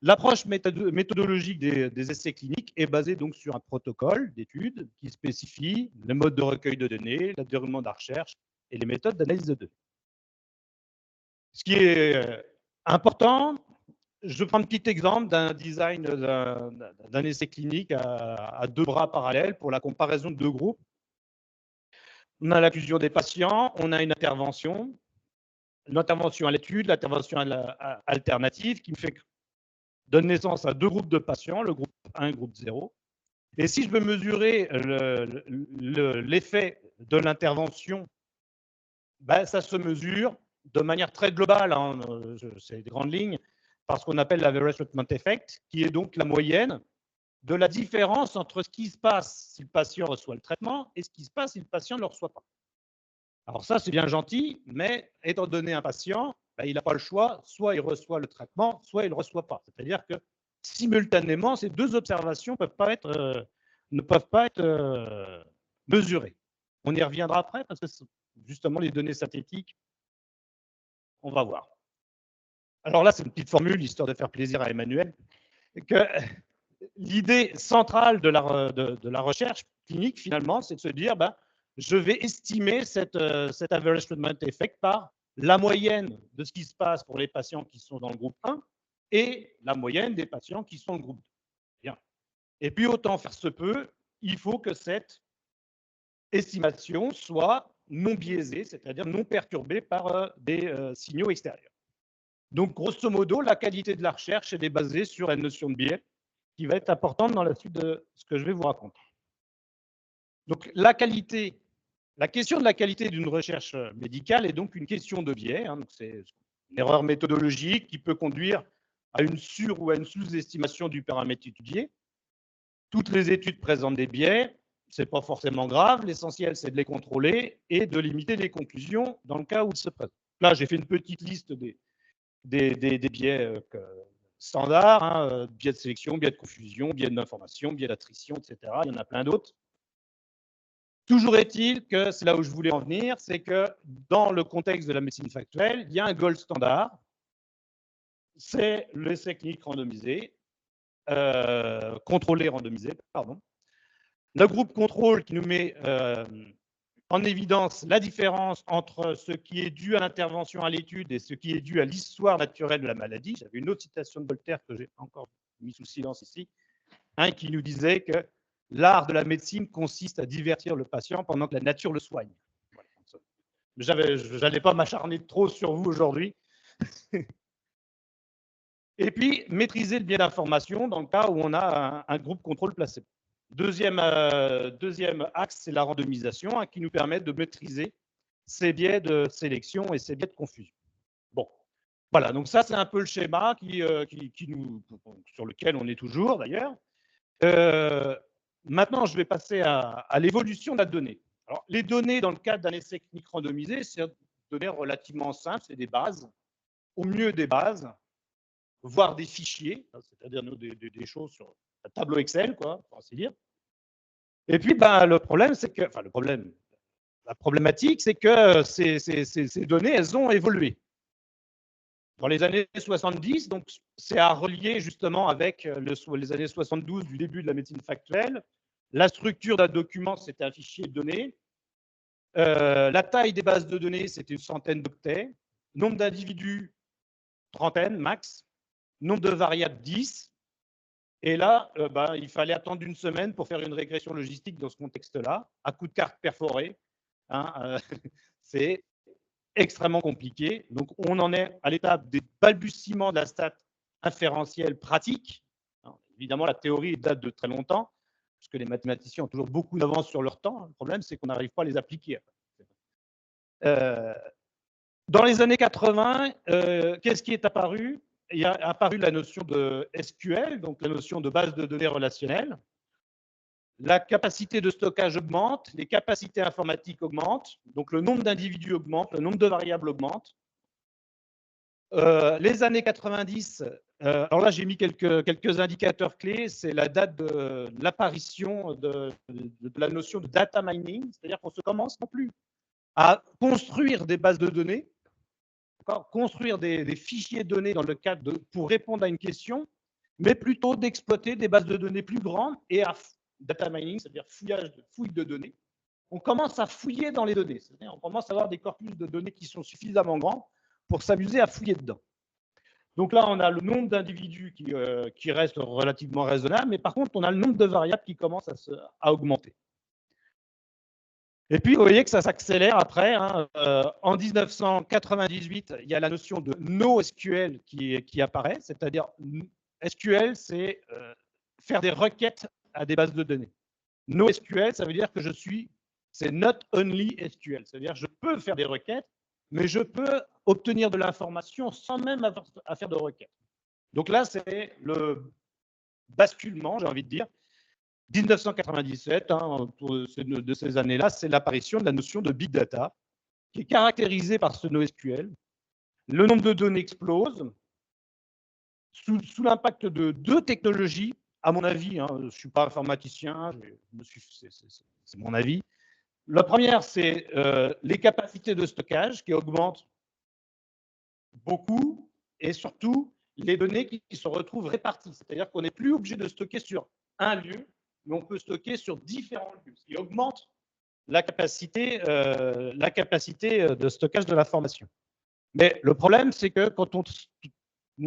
l'approche méthodologique des essais cliniques est basée donc sur un protocole d'études qui spécifie le mode de recueil de données, le déroulement de la recherche et les méthodes d'analyse de données. Ce qui est important, je prends un petit exemple d'un design d'un essai clinique à deux bras parallèles pour la comparaison de deux groupes. On a l'inclusion des patients, on a une intervention à l'étude, l'intervention alternative qui me fait donne naissance à deux groupes de patients, le groupe 1 et le groupe 0. Et si je veux mesurer l'effet de l'intervention, ça se mesure de manière très globale, c'est des grandes lignes, par ce qu'on appelle l'average treatment effect, qui est donc la moyenne de la différence entre ce qui se passe si le patient reçoit le traitement et ce qui se passe si le patient ne le reçoit pas. Alors ça, c'est bien gentil, mais étant donné un patient, il n'a pas le choix, soit il reçoit le traitement, soit il ne le reçoit pas. C'est-à-dire que simultanément, ces deux observations ne peuvent pas être mesurées. On y reviendra après parce que justement, les données synthétiques, on va voir. Alors là, c'est une petite formule, histoire de faire plaisir à Emmanuel, que l'idée centrale de la recherche clinique, finalement, c'est de se dire, je vais estimer cet average treatment effect par la moyenne de ce qui se passe pour les patients qui sont dans le groupe 1 et la moyenne des patients qui sont dans le groupe 2. Bien. Et puis, autant faire se peut, il faut que cette estimation soit non biaisée, c'est-à-dire non perturbée par des signaux extérieurs. Donc, grosso modo, la qualité de la recherche est basée sur la notion de biais qui va être importante dans la suite de ce que je vais vous raconter. Donc, la question de la qualité d'une recherche médicale est donc une question de biais. C'est une erreur méthodologique qui peut conduire à une sur- ou à une sous-estimation du paramètre étudié. Toutes les études présentent des biais, ce n'est pas forcément grave. L'essentiel, c'est de les contrôler et de limiter les conclusions dans le cas où ils se présentent. Là, j'ai fait une petite liste des biais standards, biais de sélection, biais de confusion, biais d'information, biais d'attrition, etc. Il y en a plein d'autres. Toujours est-il que c'est là où je voulais en venir, c'est que dans le contexte de la médecine factuelle, il y a un gold standard, c'est l'essai clinique randomisé, contrôlé randomisé, pardon. Le groupe contrôle qui nous met en évidence la différence entre ce qui est dû à l'intervention à l'étude et ce qui est dû à l'histoire naturelle de la maladie. J'avais une autre citation de Voltaire que j'ai encore mis sous silence ici, qui nous disait que l'art de la médecine consiste à divertir le patient pendant que la nature le soigne. Voilà. Je n'allais pas m'acharner trop sur vous aujourd'hui. Et puis, maîtriser le biais d'information dans le cas où on a un groupe contrôle placebo. Deuxième axe, c'est la randomisation qui nous permet de maîtriser ces biais de sélection et ces biais de confusion. Bon, voilà, donc ça, c'est un peu le schéma sur lequel on est toujours d'ailleurs. Maintenant, je vais passer à l'évolution de la donnée. Alors, les données dans le cadre d'un essai clinique randomisé, c'est des données relativement simples, c'est des bases, au mieux des bases, voire des fichiers, c'est-à-dire des choses sur un tableau Excel, quoi, pour ainsi dire. Et puis, ben, le problème, c'est que, enfin, la problématique, c'est que ces données, elles ont évolué. Dans les années 70, donc c'est à relier justement avec les années 72 du début de la médecine factuelle. La structure d'un document, c'était un fichier de données. La taille des bases de données, c'était une centaine d'octets. Nombre d'individus, trentaine max. Nombre de variables, 10. Et là, il fallait attendre une semaine pour faire une régression logistique dans ce contexte-là, à coup de carte perforée. Hein, c'est extrêmement compliqué. Donc, on en est à l'étape des balbutiements de la stat inférentielle pratique. Alors, évidemment, la théorie date de très longtemps, parce que les mathématiciens ont toujours beaucoup d'avance sur leur temps. Le problème, c'est qu'on n'arrive pas à les appliquer. Dans les années 80, qu'est-ce qui est apparu? Il y a apparu la notion de SQL, donc la notion de base de données relationnelle. La capacité de stockage augmente, les capacités informatiques augmentent, donc le nombre d'individus augmente, le nombre de variables augmente. Les années 90, alors là j'ai mis quelques indicateurs clés, c'est la date de l'apparition de la notion de data mining, c'est-à-dire qu'on se commence non plus à construire des bases de données, construire des fichiers de données dans le cadre pour répondre à une question, mais plutôt d'exploiter des bases de données plus grandes et à data mining, c'est-à-dire fouille de données. On commence à fouiller dans les données, c'est-à-dire on commence à avoir des corpus de données qui sont suffisamment grands pour s'amuser à fouiller dedans. Donc là, on a le nombre d'individus qui reste relativement raisonnable, mais par contre, on a le nombre de variables qui commence à augmenter. Et puis, vous voyez que ça s'accélère après. Hein. En 1998, il y a la notion de NoSQL qui apparaît, c'est-à-dire SQL, c'est faire des requêtes à des bases de données. NoSQL, ça veut dire que c'est not only SQL, c'est-à-dire que je peux faire des requêtes, mais je peux obtenir de l'information sans même avoir à faire de requêtes. Donc là, c'est le basculement, j'ai envie de dire. 1997, hein, de ces années-là, c'est l'apparition de la notion de big data, qui est caractérisée par ce NoSQL. Le nombre de données explose sous l'impact de deux technologies, à mon avis. Hein, je ne suis pas informaticien, c'est mon avis. La première, c'est les capacités de stockage qui augmentent beaucoup et surtout les données qui se retrouvent réparties. C'est-à-dire qu'on n'est plus obligé de stocker sur un lieu, mais on peut stocker sur différents lieux, ce qui augmente la capacité de stockage de l'information. Mais le problème, c'est que quand on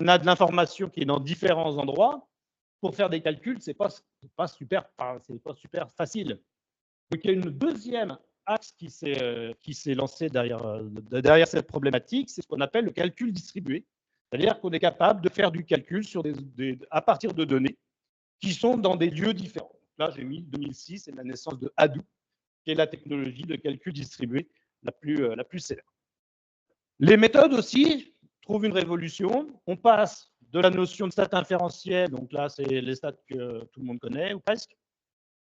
a de l'information qui est dans différents endroits, pour faire des calculs, ce n'est pas super facile. Donc, il y a une deuxième axe qui s'est lancé derrière cette problématique, c'est ce qu'on appelle le calcul distribué. C'est-à-dire qu'on est capable de faire du calcul à partir de données qui sont dans des lieux différents. Là, j'ai mis 2006, c'est la naissance de Hadoop, qui est la technologie de calcul distribué la plus célèbre. Les méthodes aussi trouvent une révolution. On passe de la notion de stat inférentielle, donc là, c'est les stats que tout le monde connaît, ou presque,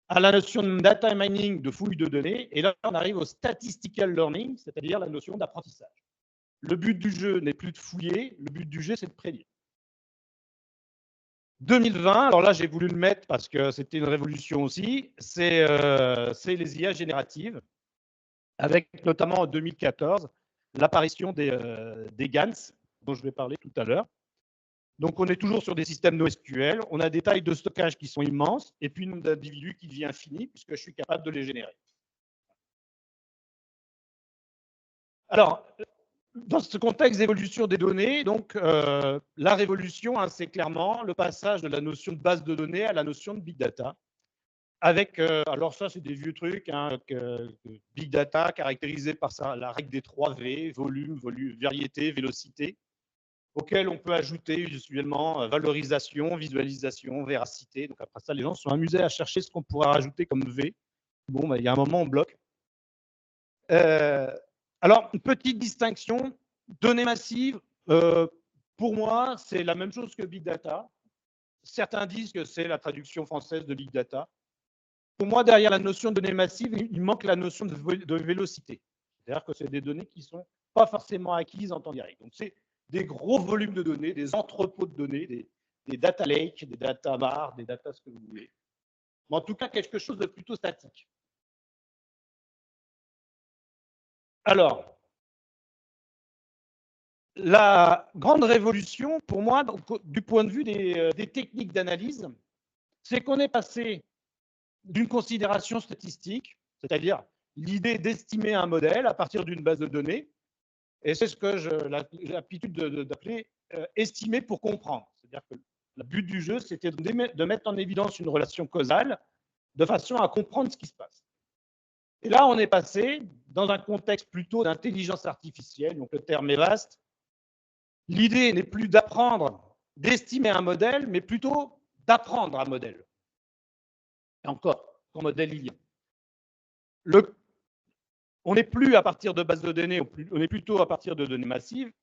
à la notion de data mining, de fouille de données, et là, on arrive au statistical learning, c'est-à-dire la notion d'apprentissage. Le but du jeu n'est plus de fouiller, le but du jeu, c'est de prédire. 2020, alors là, j'ai voulu le mettre parce que c'était une révolution aussi, c'est les IA génératives, avec notamment en 2014, l'apparition des GANs, dont je vais parler tout à l'heure. Donc, on est toujours sur des systèmes NoSQL. On a des tailles de stockage qui sont immenses et puis un nombre d'individus qui devient infini puisque je suis capable de les générer. Alors, dans ce contexte d'évolution des données, donc, la révolution, hein, c'est clairement le passage de la notion de base de données à la notion de big data. Avec, alors ça, c'est des vieux trucs, hein, big data caractérisé par la règle des 3 V, volume, variété, vélocité, auquel on peut ajouter usuellement valorisation, visualisation, véracité. Donc après ça, les gens sont amusés à chercher ce qu'on pourrait rajouter comme V. Bon, il y a un moment, on bloque. Alors, une petite distinction, données massives, pour moi, c'est la même chose que Big Data. Certains disent que c'est la traduction française de Big Data. pour moi, derrière la notion de données massives, il manque la notion de vélocité. C'est-à-dire que c'est des données qui ne sont pas forcément acquises en temps direct. Donc, c'est des gros volumes de données, des entrepôts de données, des data lakes, des data bars, des data ce que vous voulez. Mais en tout cas, quelque chose de plutôt statique. Alors, la grande révolution, pour moi, donc, du point de vue des techniques d'analyse, c'est qu'on est passé d'une considération statistique, c'est-à-dire l'idée d'estimer un modèle à partir d'une base de données, et c'est ce que j'ai l'habitude d'appeler estimer pour comprendre. C'est-à-dire que le but du jeu, c'était de mettre en évidence une relation causale de façon à comprendre ce qui se passe. Et là, on est passé dans un contexte plutôt d'intelligence artificielle, donc le terme est vaste. L'idée n'est plus d'apprendre, d'estimer un modèle, mais plutôt d'apprendre un modèle. Et encore, qu'en modèle il y a. On n'est plus à partir de bases de données, on est plutôt à partir de données massives.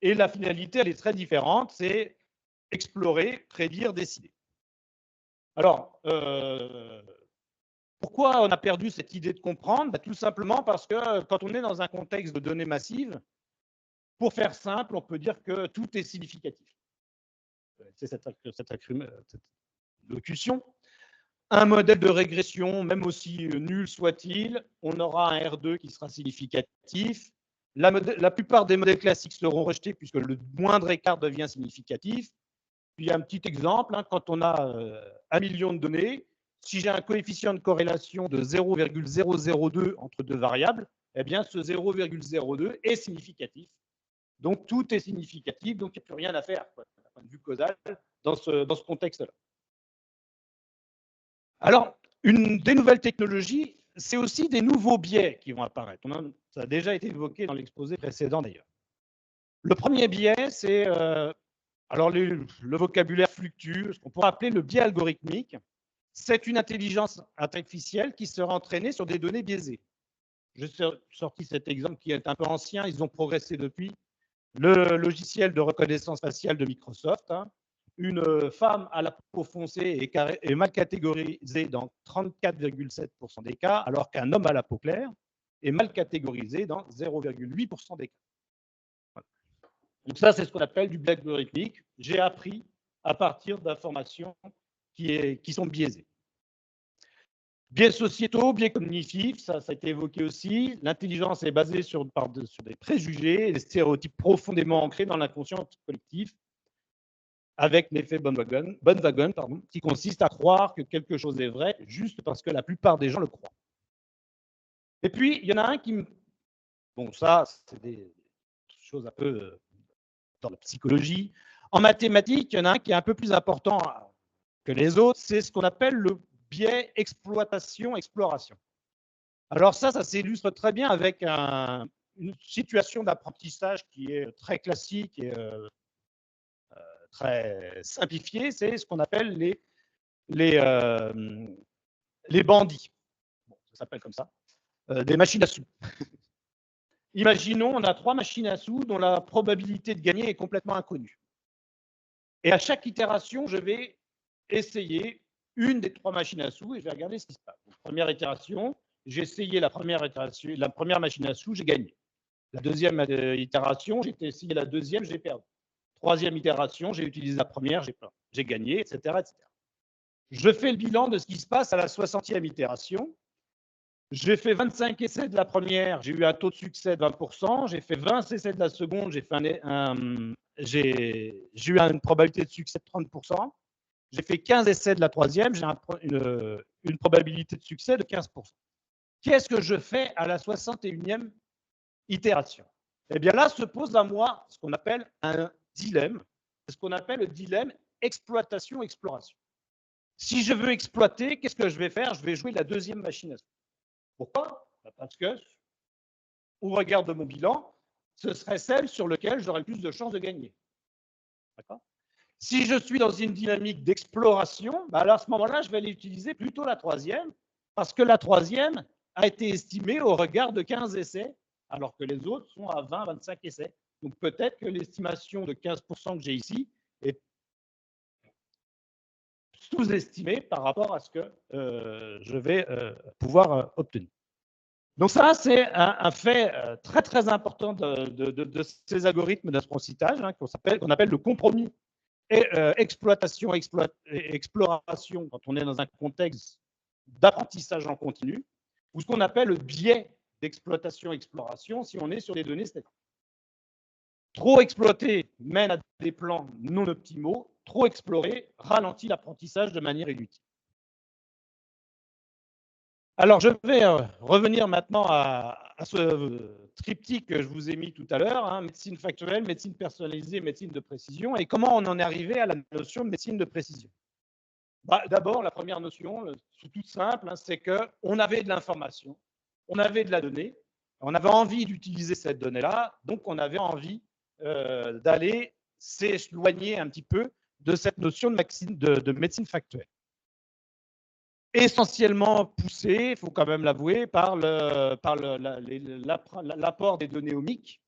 Et la finalité, elle est très différente, c'est explorer, prédire, décider. Alors, pourquoi on a perdu cette idée de comprendre? Tout simplement parce que quand on est dans un contexte de données massives, pour faire simple, on peut dire que tout est significatif. C'est cette locution. Un modèle de régression, même aussi nul soit-il, on aura un R2 qui sera significatif. La plupart des modèles classiques seront rejetés puisque le moindre écart devient significatif. Puis il y a un petit exemple, quand on a 1 million de données, si j'ai un coefficient de corrélation de 0,002 entre deux variables, eh bien ce 0,02 est significatif. Donc tout est significatif, donc il n'y a plus rien à faire, d'un point de vue causal, dans ce contexte-là. Alors, des nouvelles technologies, c'est aussi des nouveaux biais qui vont apparaître. Ça a déjà été évoqué dans l'exposé précédent d'ailleurs. Le premier biais, c'est, alors le vocabulaire fluctue, ce qu'on pourrait appeler le biais algorithmique. C'est une intelligence artificielle qui sera entraînée sur des données biaisées. J'ai sorti cet exemple qui est un peu ancien, ils ont progressé depuis. Le logiciel de reconnaissance faciale de Microsoft, une femme à la peau foncée est mal catégorisée dans 34,7% des cas, alors qu'un homme à la peau claire est mal catégorisé dans 0,8% des cas. Voilà. Donc ça, c'est ce qu'on appelle du biais algorithmique. J'ai appris à partir d'informations qui sont biaisées. Biais sociétaux, biais cognitifs, ça a été évoqué aussi. L'intelligence est basée sur des préjugés et des stéréotypes profondément ancrés dans l'inconscient collectif, avec l'effet bandwagon, qui consiste à croire que quelque chose est vrai juste parce que la plupart des gens le croient. Et puis, il y en a un qui me... Bon, ça, c'est des choses un peu dans la psychologie. En mathématiques, il y en a un qui est un peu plus important que les autres, c'est ce qu'on appelle le biais exploitation-exploration. Alors ça s'illustre très bien avec une situation d'apprentissage qui est très classique et très simplifiée, c'est ce qu'on appelle les bandits. Bon, ça s'appelle comme ça. Des machines à sous. Imaginons, on a 3 machines à sous dont la probabilité de gagner est complètement inconnue. Et à chaque itération, je vais essayer une des 3 machines à sous et je vais regarder ce qui se passe. Donc, première itération, j'ai essayé la première machine à sous, j'ai gagné. La deuxième itération, j'ai essayé la deuxième, j'ai perdu. Troisième itération, j'ai utilisé la première, j'ai gagné, etc., etc. Je fais le bilan de ce qui se passe à la 60e itération. J'ai fait 25 essais de la première, j'ai eu un taux de succès de 20%. J'ai fait 20 essais de la seconde, j'ai eu une probabilité de succès de 30%. J'ai fait 15 essais de la troisième, j'ai une probabilité de succès de 15%. Qu'est-ce que je fais à la 61e itération? Eh bien là se pose à moi ce qu'on appelle un dilemme, c'est ce qu'on appelle le dilemme exploitation-exploration. Si je veux exploiter, qu'est-ce que je vais faire? Je vais jouer la deuxième machine à sous. Pourquoi? Parce que, au regard de mon bilan, ce serait celle sur laquelle j'aurais le plus de chances de gagner. D'accord? Si je suis dans une dynamique d'exploration, alors à ce moment-là, je vais aller utiliser plutôt la troisième, parce que la troisième a été estimée au regard de 15 essais, alors que les autres sont à 20, 25 essais. Donc peut-être que l'estimation de 15% que j'ai ici sous-estimé par rapport à ce que je vais pouvoir obtenir. Donc ça, c'est un fait très très important de ces algorithmes d'apprentissage hein, qu'on appelle le compromis et exploration quand on est dans un contexte d'apprentissage en continu, ou ce qu'on appelle le biais d'exploitation-exploration si on est sur des données statiques. Trop exploiter mène à des plans non optimaux, trop explorer ralentit l'apprentissage de manière inutile. Alors, je vais revenir maintenant à ce triptyque que je vous ai mis tout à l'heure, hein, médecine factuelle, médecine personnalisée, médecine de précision, et comment on en est arrivé à la notion de médecine de précision. D'abord, la première notion, c'est toute simple, hein, c'est qu'on avait de l'information, on avait de la donnée, on avait envie d'utiliser cette donnée-là, donc on avait envie d'aller s'éloigner un petit peu de cette notion de médecine factuelle. Essentiellement poussé, il faut quand même l'avouer, par l'apport des données omiques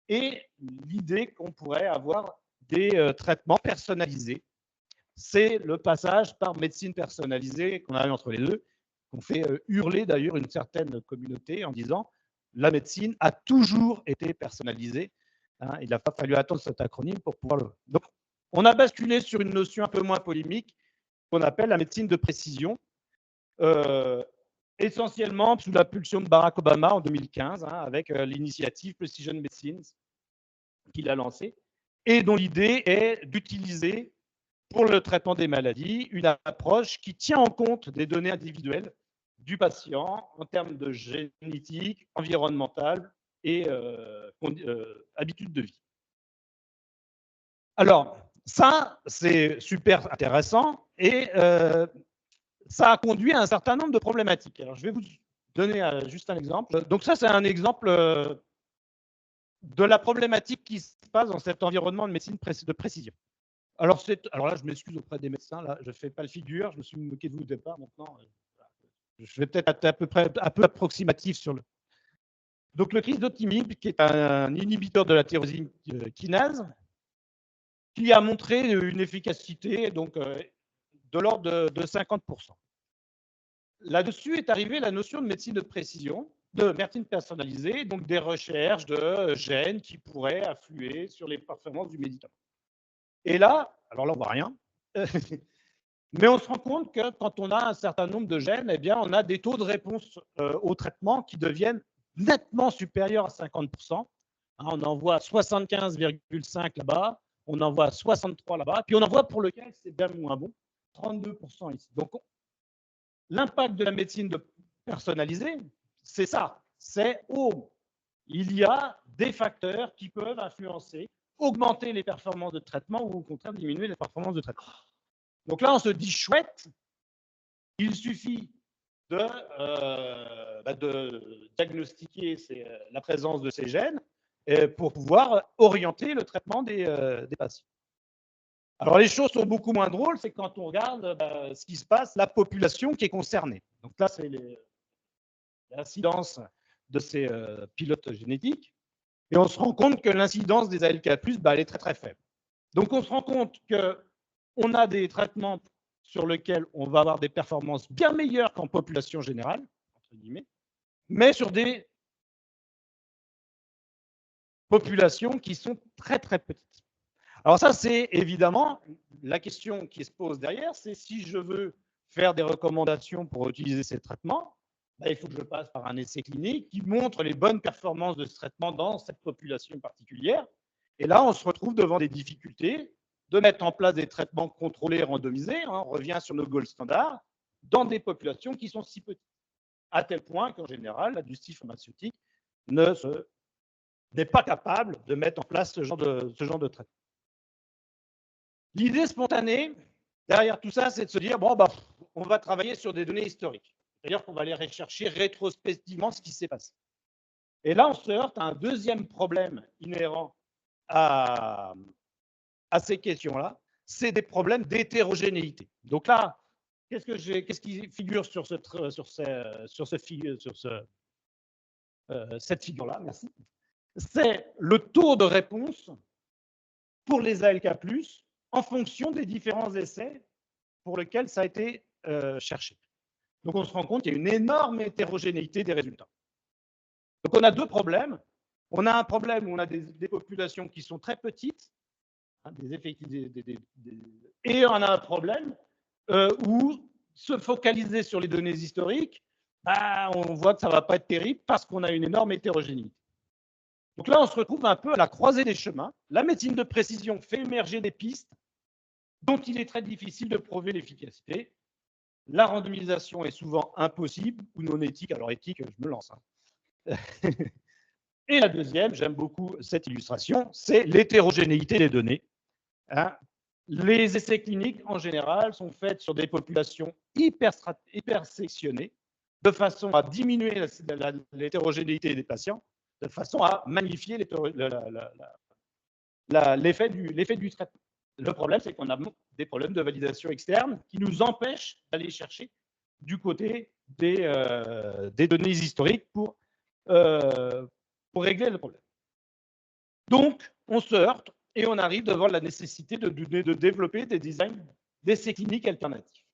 et l'idée qu'on pourrait avoir des traitements personnalisés. C'est le passage par médecine personnalisée qu'on a eu entre les deux, qu'on fait hurler d'ailleurs une certaine communauté en disant la médecine a toujours été personnalisée. Hein, il n'a pas fallu attendre cet acronyme pour pouvoir le. Donc, on a basculé sur une notion un peu moins polémique qu'on appelle la médecine de précision. Essentiellement sous la pulsion de Barack Obama en 2015, hein, avec l'initiative Precision Medicine qu'il a lancée, et dont l'idée est d'utiliser pour le traitement des maladies une approche qui tient en compte des données individuelles du patient en termes de génétique, environnementale et habitudes de vie. Alors, ça, c'est super intéressant et ça a conduit à un certain nombre de problématiques. Alors, je vais vous donner juste un exemple. Donc ça, c'est un exemple de la problématique qui se passe dans cet environnement de médecine de précision. Alors là, je m'excuse auprès des médecins. Là, je ne fais pas le figure. Je me suis moqué de vous au départ. Maintenant, je vais peut-être être un peu approximatif sur le. Donc le crizotinib, qui est un inhibiteur de la tyrosine kinase, qui a montré une efficacité donc de l'ordre de 50%. Là-dessus est arrivée la notion de médecine de précision, de médecine personnalisée, donc des recherches de gènes qui pourraient affluer sur les performances du médicament. Et là, alors là, on ne voit rien, mais on se rend compte que quand on a un certain nombre de gènes, eh bien, on a des taux de réponse au traitement qui deviennent nettement supérieurs à 50%. On en voit 75,5 là-bas, on en voit 63 là-bas, puis on en voit pour lequel c'est bien moins bon, 32% ici. Donc, l'impact de la médecine personnalisée, c'est ça. C'est il y a des facteurs qui peuvent influencer, augmenter les performances de traitement ou au contraire diminuer les performances de traitement. Donc là, on se dit chouette, il suffit de diagnostiquer la présence de ces gènes pour pouvoir orienter le traitement des patients. Alors, les choses sont beaucoup moins drôles, c'est quand on regarde ce qui se passe, la population qui est concernée. Donc là, c'est l'incidence de ces pilotes génétiques. Et on se rend compte que l'incidence des ALK+, elle est très, très faible. Donc, on se rend compte qu'on a des traitements sur lesquels on va avoir des performances bien meilleures qu'en population générale, entre guillemets, mais sur des populations qui sont très, très petites. Alors ça, c'est évidemment la question qui se pose derrière, c'est si je veux faire des recommandations pour utiliser ces traitements, il faut que je passe par un essai clinique qui montre les bonnes performances de ce traitement dans cette population particulière. Et là, on se retrouve devant des difficultés de mettre en place des traitements contrôlés et randomisés, hein, on revient sur nos gold standards, dans des populations qui sont si petites, à tel point qu'en général, l'industrie pharmaceutique n'est pas capable de mettre en place ce genre de traitement. L'idée spontanée derrière tout ça, c'est de se dire, bon, on va travailler sur des données historiques. C'est-à-dire qu'on va aller rechercher rétrospectivement ce qui s'est passé. Et là, on se heurte à un deuxième problème inhérent à ces questions-là, c'est des problèmes d'hétérogénéité. Donc là, qu'est-ce qui figure sur cette figure-là? Merci. C'est le taux de réponse pour les ALK+, en fonction des différents essais pour lequel ça a été cherché. Donc, on se rend compte qu'il y a une énorme hétérogénéité des résultats. Donc, on a deux problèmes. On a un problème où on a des populations qui sont très petites, hein, des effectifs, et on a un problème où se focaliser sur les données historiques, bah, on voit que ça ne va pas être terrible parce qu'on a une énorme hétérogénéité. Donc là, on se retrouve un peu à la croisée des chemins. La médecine de précision fait émerger des pistes dont il est très difficile de prouver l'efficacité. La randomisation est souvent impossible ou non éthique. Alors éthique, je me lance. Hein. Et la deuxième, j'aime beaucoup cette illustration, c'est l'hétérogénéité des données. Hein. Les essais cliniques, en général, sont faits sur des populations hyper sectionnées, de façon à diminuer l'hétérogénéité des patients, de façon à magnifier l'effet du traitement. Le problème, c'est qu'on a des problèmes de validation externe qui nous empêchent d'aller chercher du côté des données historiques pour régler le problème. Donc, on se heurte et on arrive devant la nécessité de développer des designs d'essais cliniques alternatifs.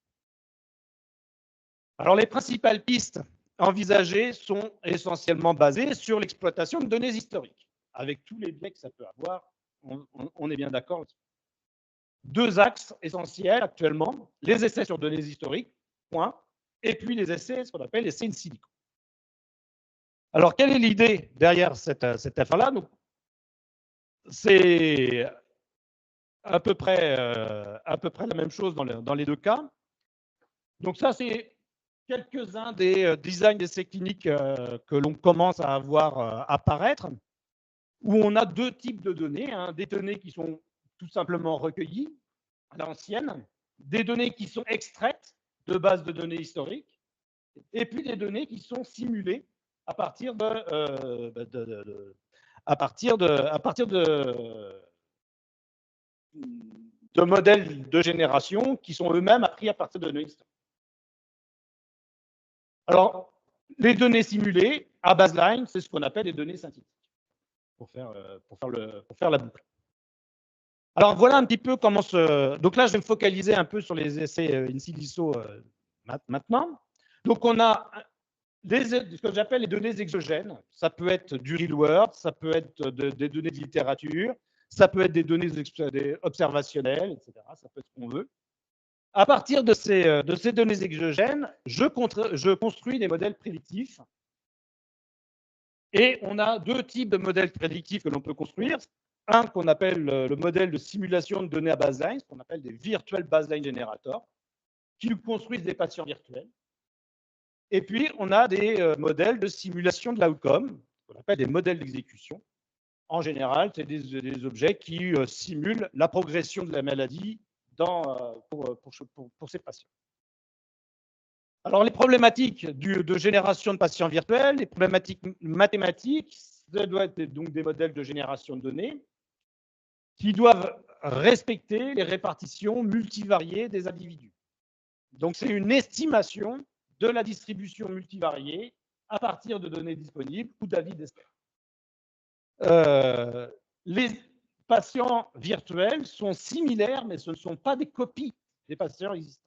Alors, les principales pistes envisagées sont essentiellement basées sur l'exploitation de données historiques, avec tous les biais que ça peut avoir, on est bien d'accord. Deux axes essentiels actuellement, les essais sur données historiques, point, et puis les essais, ce qu'on appelle essais in silico. Alors, quelle est l'idée derrière cette affaire-là? C'est à peu près la même chose dans les deux cas. Donc ça, c'est quelques-uns des designs d'essais cliniques que l'on commence à voir apparaître, où on a deux types de données, hein, des données qui sont tout simplement recueillies à l'ancienne, des données qui sont extraites de bases de données historiques, et puis des données qui sont simulées à partir de modèles de génération qui sont eux-mêmes appris à partir de données historiques. Alors, les données simulées à baseline, c'est ce qu'on appelle les données synthétiques, pour faire la boucle. Alors, voilà un petit peu comment Donc là, je vais me focaliser un peu sur les essais in silico maintenant. Donc, on a ce que j'appelle les données exogènes. Ça peut être du real world, ça peut être des données de littérature, ça peut être des données observationnelles, etc. Ça peut être ce qu'on veut. À partir de ces données exogènes, je construis des modèles prédictifs. Et on a deux types de modèles prédictifs que l'on peut construire. Un qu'on appelle le modèle de simulation de données à baseline, ce qu'on appelle des virtual baseline generators, qui nous construisent des patients virtuels. Et puis, on a des modèles de simulation de l'outcome, qu'on appelle des modèles d'exécution. En général, c'est des objets qui simulent la progression de la maladie pour ces patients. Alors, les problématiques de génération de patients virtuels, les problématiques mathématiques, ça doit être donc des modèles de génération de données qui doivent respecter les répartitions multivariées des individus. Donc, c'est une estimation de la distribution multivariée à partir de données disponibles ou d'avis d'experts. Les patients virtuels sont similaires, mais ce ne sont pas des copies des patients existants.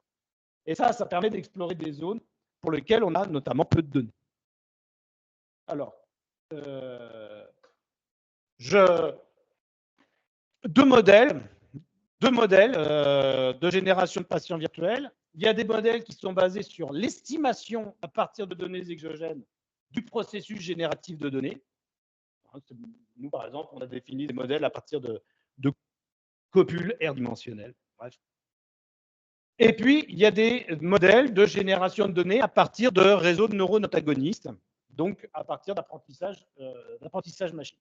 Et ça permet d'explorer des zones pour lesquelles on a notamment peu de données. Alors, deux modèles de génération de patients virtuels. Il y a des modèles qui sont basés sur l'estimation à partir de données exogènes du processus génératif de données. Nous, par exemple, on a défini des modèles à partir de copules R-dimensionnelles. Bref. Et puis, il y a des modèles de génération de données à partir de réseaux de neurones antagonistes, donc à partir d'apprentissage machine.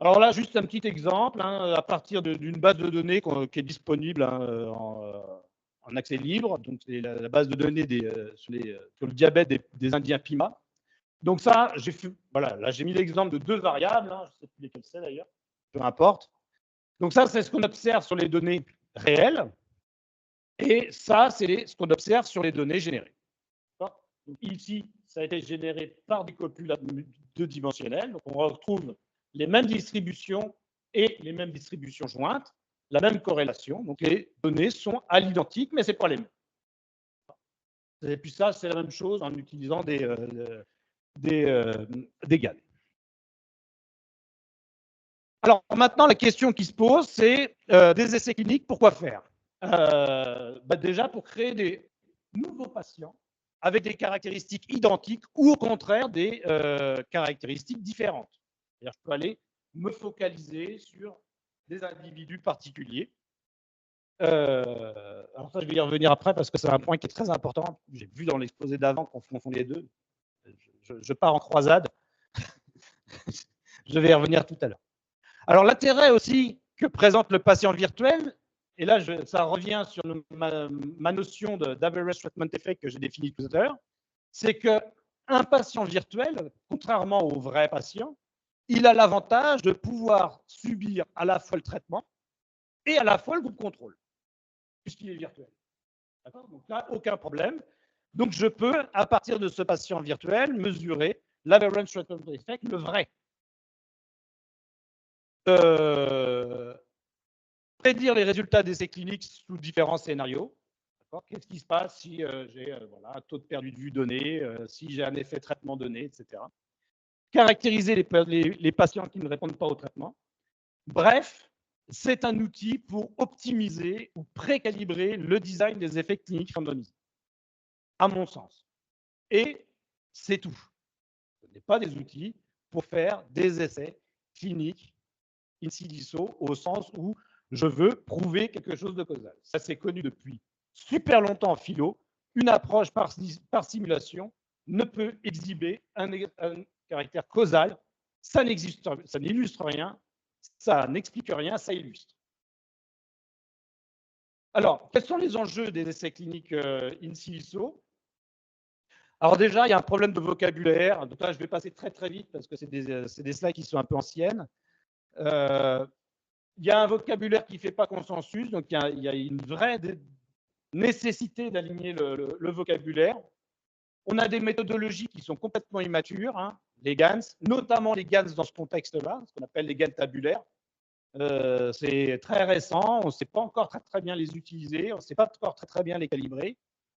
Alors là, juste un petit exemple, hein, à partir d'une base de données qui est disponible en accès libre. Donc, c'est la base de données sur le diabète des Indiens Pima. Donc ça, voilà, là, j'ai mis l'exemple de deux variables. Hein, je ne sais plus lesquelles c'est d'ailleurs, peu importe. Donc ça, c'est ce qu'on observe sur les données réelles. Et ça, c'est ce qu'on observe sur les données générées. Donc ici, ça a été généré par des copules deux-dimensionnelles. Donc on retrouve les mêmes distributions et les mêmes distributions jointes. la même corrélation. Donc, les données sont à l'identique, mais ce n'est pas les mêmes. Et puis ça, c'est la même chose en utilisant des GAN. Alors maintenant, la question qui se pose, c'est des essais cliniques, pourquoi faire déjà pour créer des nouveaux patients avec des caractéristiques identiques ou au contraire des caractéristiques différentes. C'est-à-dire, je peux aller me focaliser sur des individus particuliers. Alors ça, je vais y revenir après parce que c'est un point qui est très important. J'ai vu dans l'exposé d'avant qu'on confond les deux. Je pars en croisade. Je vais y revenir tout à l'heure. Alors l'intérêt aussi que présente le patient virtuel, et là ça revient sur ma notion d'average treatment effect que j'ai définie tout à l'heure, c'est qu'un patient virtuel, contrairement au vrai patient, il a l'avantage de pouvoir subir à la fois le traitement et à la fois le groupe contrôle, puisqu'il est virtuel. Donc là, aucun problème. Donc je peux, à partir de ce patient virtuel, mesurer l'average treatment effect, le vrai. Prédire les résultats d'essais cliniques sous différents scénarios. Qu'est-ce qui se passe si j'ai un taux de perdu de vue donné, si j'ai un effet traitement donné, etc. Caractériser les patients qui ne répondent pas au traitement. Bref, c'est un outil pour optimiser ou précalibrer le design des effets cliniques randomisés, à mon sens. Et c'est tout. Ce n'est pas des outils pour faire des essais cliniques in silico au sens où je veux prouver quelque chose de causal. Ça, c'est connu depuis super longtemps en philo. Une approche par simulation ne peut exhiber un caractère causal. Ça n'illustre rien, ça n'explique rien, ça illustre. Alors, quels sont les enjeux des essais cliniques in silico? Alors déjà, il y a un problème de vocabulaire. Donc là, je vais passer très très vite parce que c'est des slides qui sont un peu anciennes. Il y a un vocabulaire qui ne fait pas consensus, donc il y a une vraie nécessité d'aligner le vocabulaire. On a des méthodologies qui sont complètement immatures, hein, les GANs, notamment les GANs dans ce contexte-là, ce qu'on appelle les GANs tabulaires. C'est très récent, on ne sait pas encore très, très bien les utiliser, on ne sait pas encore très, très bien les calibrer,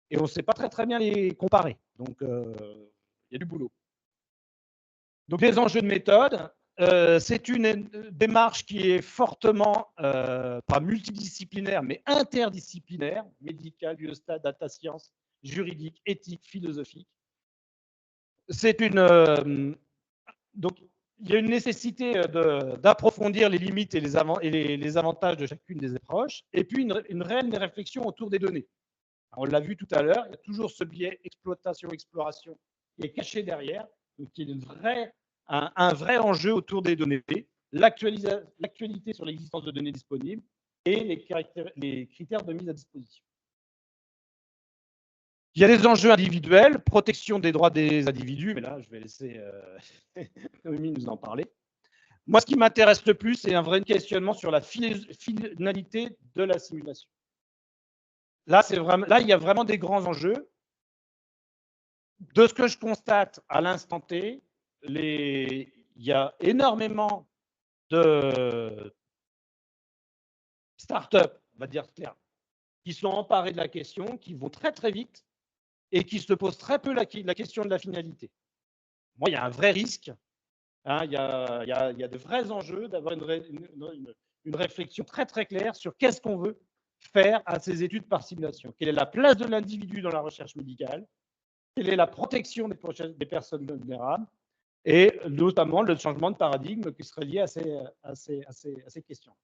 et on ne sait pas très, très bien les comparer. Donc, il y a du boulot. Donc, les enjeux de méthode, c'est une démarche qui est fortement, pas multidisciplinaire, mais interdisciplinaire, médicale, biostat, data science, juridique, éthique, philosophique. C'est donc, il y a une nécessité d'approfondir les limites et les avantages de chacune des approches, et puis une réelle réflexion autour des données. On l'a vu tout à l'heure, il y a toujours ce biais exploitation-exploration qui est caché derrière, donc qui est un vrai enjeu autour des données, l'actualité sur l'existence de données disponibles et les critères de mise à disposition. Il y a des enjeux individuels, protection des droits des individus, mais là, je vais laisser Noémie nous en parler. Moi, ce qui m'intéresse le plus, c'est un vrai questionnement sur la finalité de la simulation. Là, il y a vraiment des grands enjeux. De ce que je constate à l'instant T, il y a énormément de start-up, on va dire clair, qui sont emparés de la question, qui vont très très vite et qui se posent très peu la question de la finalité. Moi, il y a un vrai risque, hein, il y a de vrais enjeux d'avoir une réflexion très très claire sur qu'est-ce qu'on veut faire à ces études par simulation. Quelle est la place de l'individu dans la recherche médicale? Quelle est la protection des personnes vulnérables? Et notamment le changement de paradigme qui serait lié à ces questions.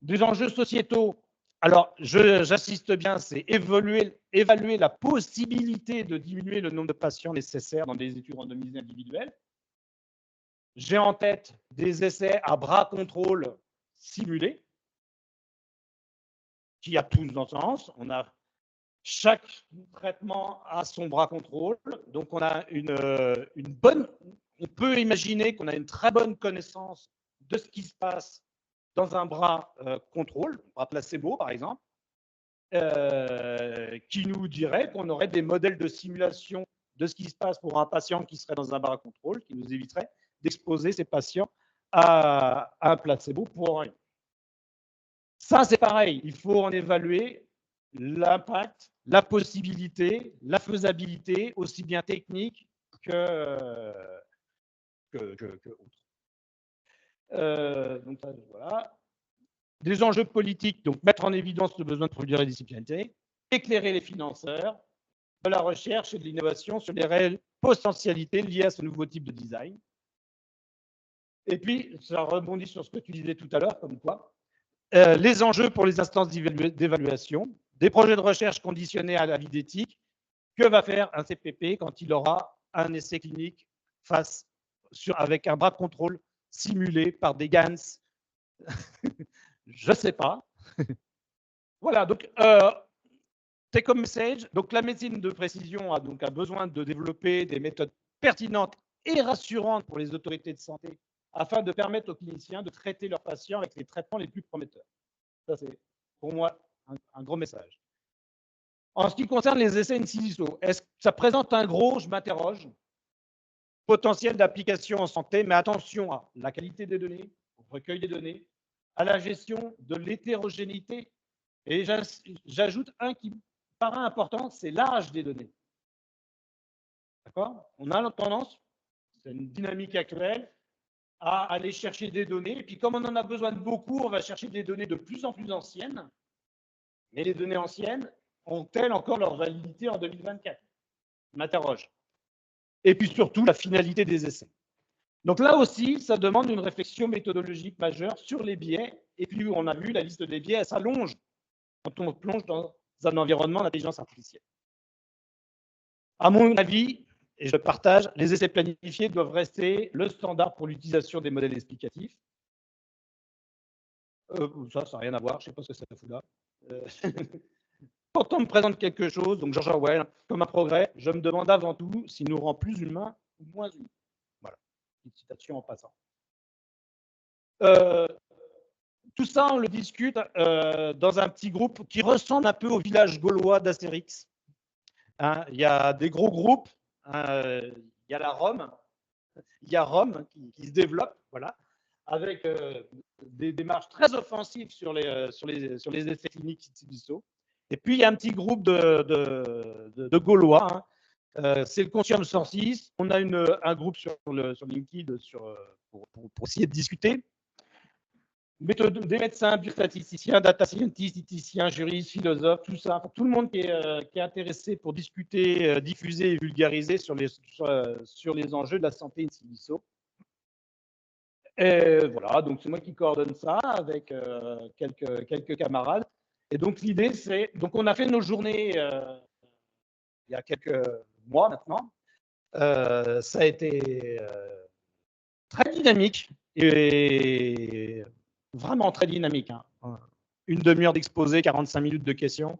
Des enjeux sociétaux. Alors, j'insiste bien, c'est évaluer la possibilité de diminuer le nombre de patients nécessaires dans des études randomisées individuelles. J'ai en tête des essais à bras contrôle simulés, qui a tous dans ce sens. On a chaque traitement a son bras contrôle, donc on a on peut imaginer qu'on a une très bonne connaissance de ce qui se passe dans un bras contrôle, un bras placebo par exemple, qui nous dirait qu'on aurait des modèles de simulation de ce qui se passe pour un patient qui serait dans un bras contrôle, qui nous éviterait d'exposer ces patients à un placebo pour rien. Ça, c'est pareil. Il faut en évaluer l'impact, la possibilité, la faisabilité, aussi bien technique que autre. Donc, ça, voilà. Des enjeux politiques, donc mettre en évidence le besoin de pluridisciplinarité, éclairer les financeurs de la recherche et de l'innovation sur les réelles potentialités liées à ce nouveau type de design. Et puis, ça rebondit sur ce que tu disais tout à l'heure, comme quoi les enjeux pour les instances d'évaluation, des projets de recherche conditionnés à l'avis d'éthique. Que va faire un CPP quand il aura un essai clinique avec un bras de contrôle simulé par des GANs? Je ne sais pas. Voilà, donc take home message. Donc la médecine de précision a donc besoin de développer des méthodes pertinentes et rassurantes pour les autorités de santé afin de permettre aux cliniciens de traiter leurs patients avec les traitements les plus prometteurs. Ça, c'est pour moi un gros message. En ce qui concerne les essais in silico, est-ce que ça présente un gros, je m'interroge, potentiel d'application en santé, mais attention à la qualité des données, au recueil des données, à la gestion de l'hétérogénéité. Et j'ajoute un qui paraît important, c'est l'âge des données. D'accord? On a tendance, c'est une dynamique actuelle, à aller chercher des données. Et puis, comme on en a besoin de beaucoup, on va chercher des données de plus en plus anciennes. Mais les données anciennes ont-elles encore leur validité en 2024? Je m'interroge. Et puis surtout, la finalité des essais. Donc là aussi, ça demande une réflexion méthodologique majeure sur les biais. Et puis, on a vu, la liste des biais, elle s'allonge quand on plonge dans un environnement d'intelligence artificielle. À mon avis, et je partage, les essais planifiés doivent rester le standard pour l'utilisation des modèles explicatifs. Ça n'a rien à voir, je ne sais pas ce que ça fout là. Quand on me présente quelque chose, donc George Orwell, comme un progrès, je me demande avant tout s'il nous rend plus humains ou moins humains. Voilà, une citation en passant. Tout ça, on le discute dans un petit groupe qui ressemble un peu au village gaulois d'Astérix. Hein, il y a des gros groupes, il y a la Rome, il y a Rome qui se développe, voilà, avec des démarches très offensives sur les essais cliniques in. Et puis, il y a un petit groupe de Gaulois. Hein. C'est le Conscience Sources. On a un groupe sur LinkedIn pour essayer de discuter. Des médecins, biostatisticiens, data scientists, éthiciens, juristes, philosophes, tout ça. Tout le monde qui est intéressé pour discuter, diffuser et vulgariser sur les enjeux de la santé in silico. Et voilà, donc c'est moi qui coordonne ça avec quelques camarades. Et donc l'idée, c'est, donc on a fait nos journées il y a quelques mois maintenant. Ça a été très dynamique et vraiment très dynamique. Hein. Une demi-heure d'exposé, 45 minutes de questions.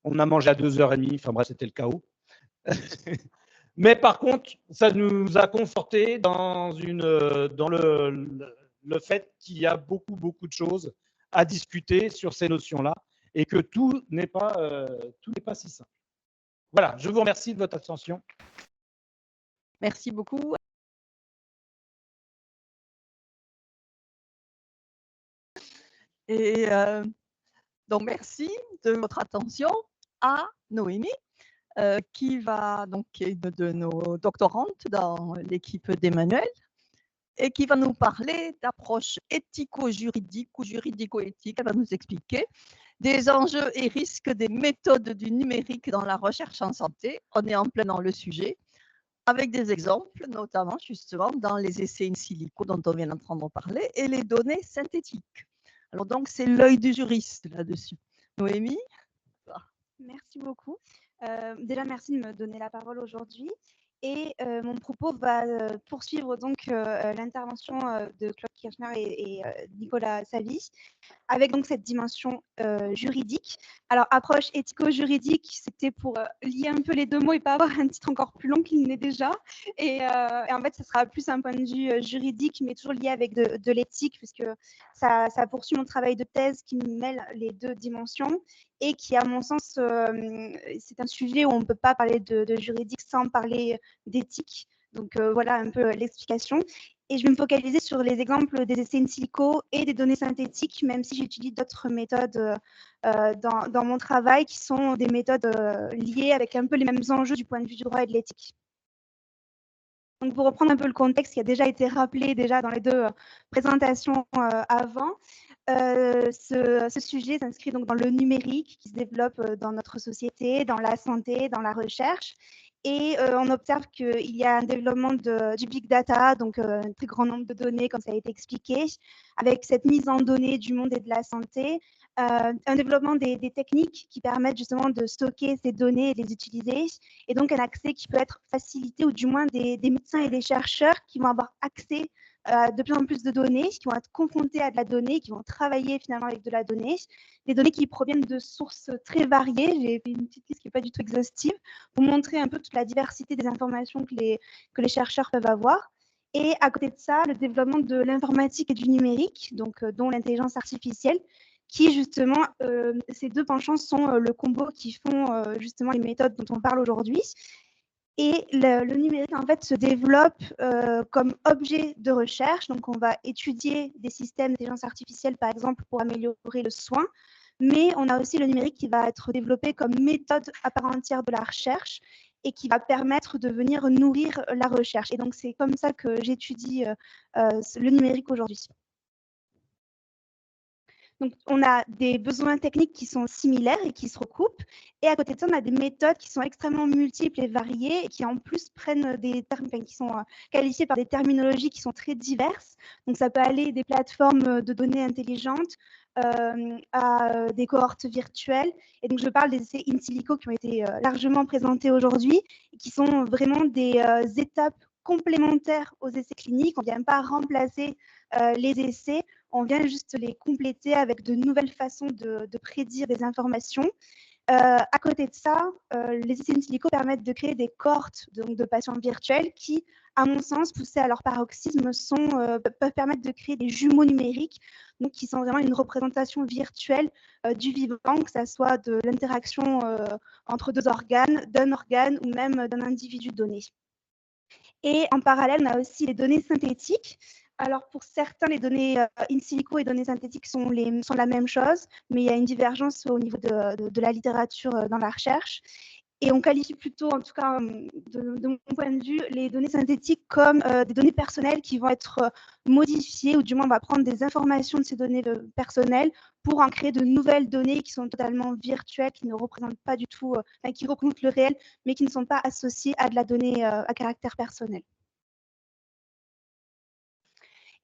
On a mangé à 2h30, enfin bref, c'était le chaos. Mais par contre, ça nous a conforté dans le fait qu'il y a beaucoup de choses à discuter sur ces notions-là et que tout n'est pas si simple. Voilà, je vous remercie de votre attention. Merci beaucoup. Et donc, merci de votre attention à Noémie, qui est de nos doctorantes dans l'équipe d'Emmanuel et qui va nous parler d'approche éthico-juridique ou juridico-éthique. Elle va nous expliquer des enjeux et risques des méthodes du numérique dans la recherche en santé. On est en plein dans le sujet, avec des exemples, notamment justement dans les essais in silico dont on vient d'entendre parler et les données synthétiques. Alors donc, c'est l'œil du juriste là-dessus. Noémie? Merci beaucoup. Déjà, merci de me donner la parole aujourd'hui. Et mon propos va poursuivre donc l'intervention de Claude Kirchner et Nicolas Savy, avec donc cette dimension juridique. Alors, approche éthico-juridique, c'était pour lier un peu les deux mots et pas avoir un titre encore plus long qu'il n'est déjà. Et en fait, ce sera plus un point de vue juridique, mais toujours lié avec de l'éthique, puisque ça poursuit mon travail de thèse qui mêle les deux dimensions et qui, à mon sens, c'est un sujet où on ne peut pas parler de juridique sans parler d'éthique. Donc, voilà un peu l'explication. Et je vais me focaliser sur les exemples des essais in silico et des données synthétiques, même si j'utilise d'autres méthodes dans mon travail qui sont des méthodes liées avec un peu les mêmes enjeux du point de vue du droit et de l'éthique. Donc, pour reprendre un peu le contexte qui a déjà été rappelé dans les deux présentations avant, ce sujet s'inscrit donc dans le numérique qui se développe dans notre société, dans la santé, dans la recherche. Et on observe qu'il y a un développement du big data, donc un très grand nombre de données, comme ça a été expliqué, avec cette mise en données du monde et de la santé, un développement des techniques qui permettent justement de stocker ces données et de les utiliser, et donc un accès qui peut être facilité, ou du moins des médecins et des chercheurs qui vont avoir accès de plus en plus de données, qui vont être confrontés à de la donnée, qui vont travailler finalement avec de la donnée, des données qui proviennent de sources très variées. J'ai fait une petite liste qui n'est pas du tout exhaustive pour montrer un peu toute la diversité des informations que les chercheurs peuvent avoir. Et à côté de ça, le développement de l'informatique et du numérique, donc dont l'intelligence artificielle, qui justement, ces deux penchants sont le combo qui font justement les méthodes dont on parle aujourd'hui. Et le numérique, en fait, se développe comme objet de recherche. Donc, on va étudier des systèmes d'intelligence artificielle, par exemple, pour améliorer le soin. Mais on a aussi le numérique qui va être développé comme méthode à part entière de la recherche et qui va permettre de venir nourrir la recherche. Et donc, c'est comme ça que j'étudie le numérique aujourd'hui. Donc, on a des besoins techniques qui sont similaires et qui se recoupent. Et à côté de ça, on a des méthodes qui sont extrêmement multiples et variées et qui, en plus, prennent des termes, qui sont qualifiées par des terminologies qui sont très diverses. Donc, ça peut aller des plateformes de données intelligentes à des cohortes virtuelles. Et donc, je parle des essais in silico qui ont été largement présentés aujourd'hui et qui sont vraiment des étapes complémentaires aux essais cliniques. On ne vient pas remplacer les essais, on vient juste les compléter avec de nouvelles façons de prédire des informations. À côté de ça, les essais in silico permettent de créer des cohortes de patients virtuels qui, à mon sens, poussés à leur paroxysme, peuvent permettre de créer des jumeaux numériques, donc qui sont vraiment une représentation virtuelle du vivant, que ce soit de l'interaction entre deux organes, d'un organe ou même d'un individu donné. Et en parallèle, on a aussi les données synthétiques. Alors, pour certains, les données in silico et données synthétiques sont la même chose, mais il y a une divergence au niveau de la littérature dans la recherche. Et on qualifie plutôt, en tout cas de mon point de vue, les données synthétiques comme des données personnelles qui vont être modifiées, ou du moins on va prendre des informations de ces données personnelles pour en créer de nouvelles données qui sont totalement virtuelles, qui ne représentent pas du tout, qui représentent le réel, mais qui ne sont pas associées à de la donnée à caractère personnel.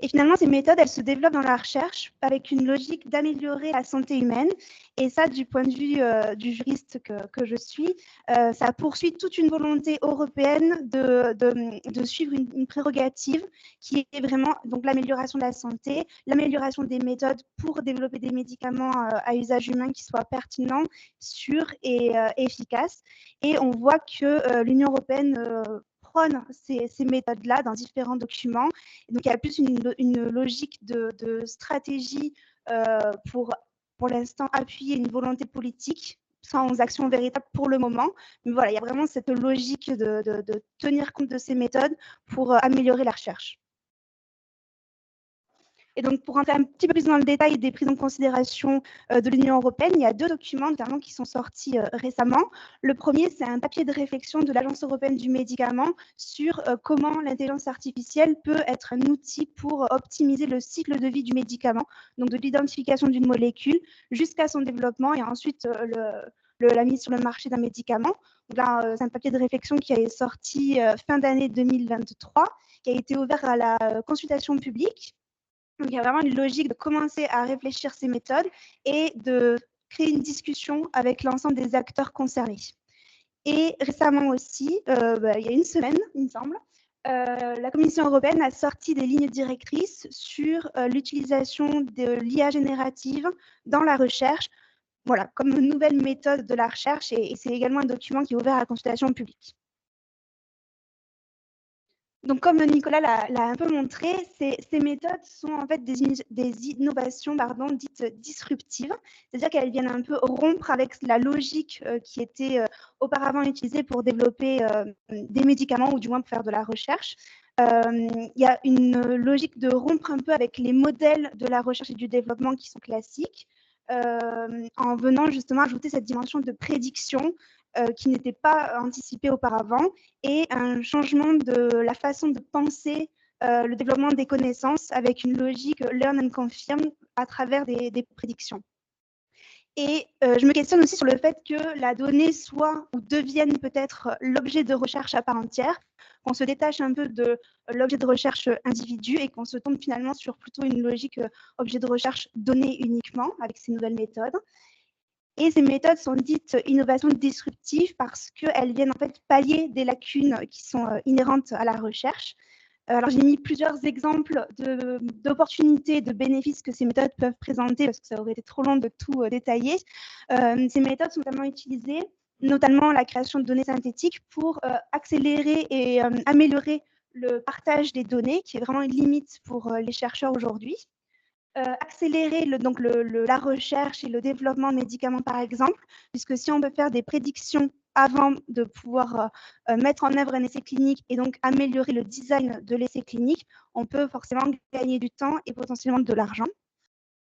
Et finalement, ces méthodes, elles se développent dans la recherche avec une logique d'améliorer la santé humaine. Et ça, du point de vue du juriste que je suis, ça poursuit toute une volonté européenne de suivre une prérogative qui est vraiment donc l'amélioration de la santé, l'amélioration des méthodes pour développer des médicaments à usage humain qui soient pertinents, sûrs et efficaces. Et on voit que l'Union européenne prône ces méthodes-là dans différents documents. Donc, il y a plus une logique de stratégie pour l'instant appuyer une volonté politique sans action véritable pour le moment. Mais voilà, il y a vraiment cette logique de tenir compte de ces méthodes pour améliorer la recherche. Et donc, pour rentrer un petit peu plus dans le détail des prises en considération de l'Union européenne, il y a deux documents notamment qui sont sortis récemment. Le premier, c'est un papier de réflexion de l'Agence européenne du médicament sur comment l'intelligence artificielle peut être un outil pour optimiser le cycle de vie du médicament, donc de l'identification d'une molécule jusqu'à son développement et ensuite la mise sur le marché d'un médicament. Donc là, c'est un papier de réflexion qui est sorti fin d'année 2023, qui a été ouvert à la consultation publique. Donc, il y a vraiment une logique de commencer à réfléchir ces méthodes et de créer une discussion avec l'ensemble des acteurs concernés. Et récemment aussi, il y a une semaine, il me semble, la Commission européenne a sorti des lignes directrices sur l'utilisation de l'IA générative dans la recherche, voilà, comme une nouvelle méthode de la recherche, et c'est également un document qui est ouvert à la consultation publique. Donc, comme Nicolas l'a un peu montré, ces méthodes sont en fait des innovations dites disruptives, c'est-à-dire qu'elles viennent un peu rompre avec la logique qui était auparavant utilisée pour développer des médicaments ou du moins pour faire de la recherche. Il y a une logique de rompre un peu avec les modèles de la recherche et du développement qui sont classiques, en venant justement ajouter cette dimension de prédiction qui n'était pas anticipée auparavant, et un changement de la façon de penser le développement des connaissances avec une logique learn and confirm à travers des prédictions. Et je me questionne aussi sur le fait que la donnée soit ou devienne peut-être l'objet de recherche à part entière, qu'on se détache un peu de l'objet de recherche individu et qu'on se tourne finalement sur plutôt une logique objet de recherche donnée uniquement avec ces nouvelles méthodes. Et ces méthodes sont dites innovations disruptives parce qu'elles viennent en fait pallier des lacunes qui sont inhérentes à la recherche. Alors, j'ai mis plusieurs exemples d'opportunités, de bénéfices que ces méthodes peuvent présenter, parce que ça aurait été trop long de tout détailler. Ces méthodes sont notamment utilisées, notamment la création de données synthétiques, pour accélérer et améliorer le partage des données, qui est vraiment une limite pour les chercheurs aujourd'hui. Accélérer la recherche et le développement de médicaments, par exemple, puisque si on peut faire des prédictions avant de pouvoir mettre en œuvre un essai clinique et donc améliorer le design de l'essai clinique, on peut forcément gagner du temps et potentiellement de l'argent.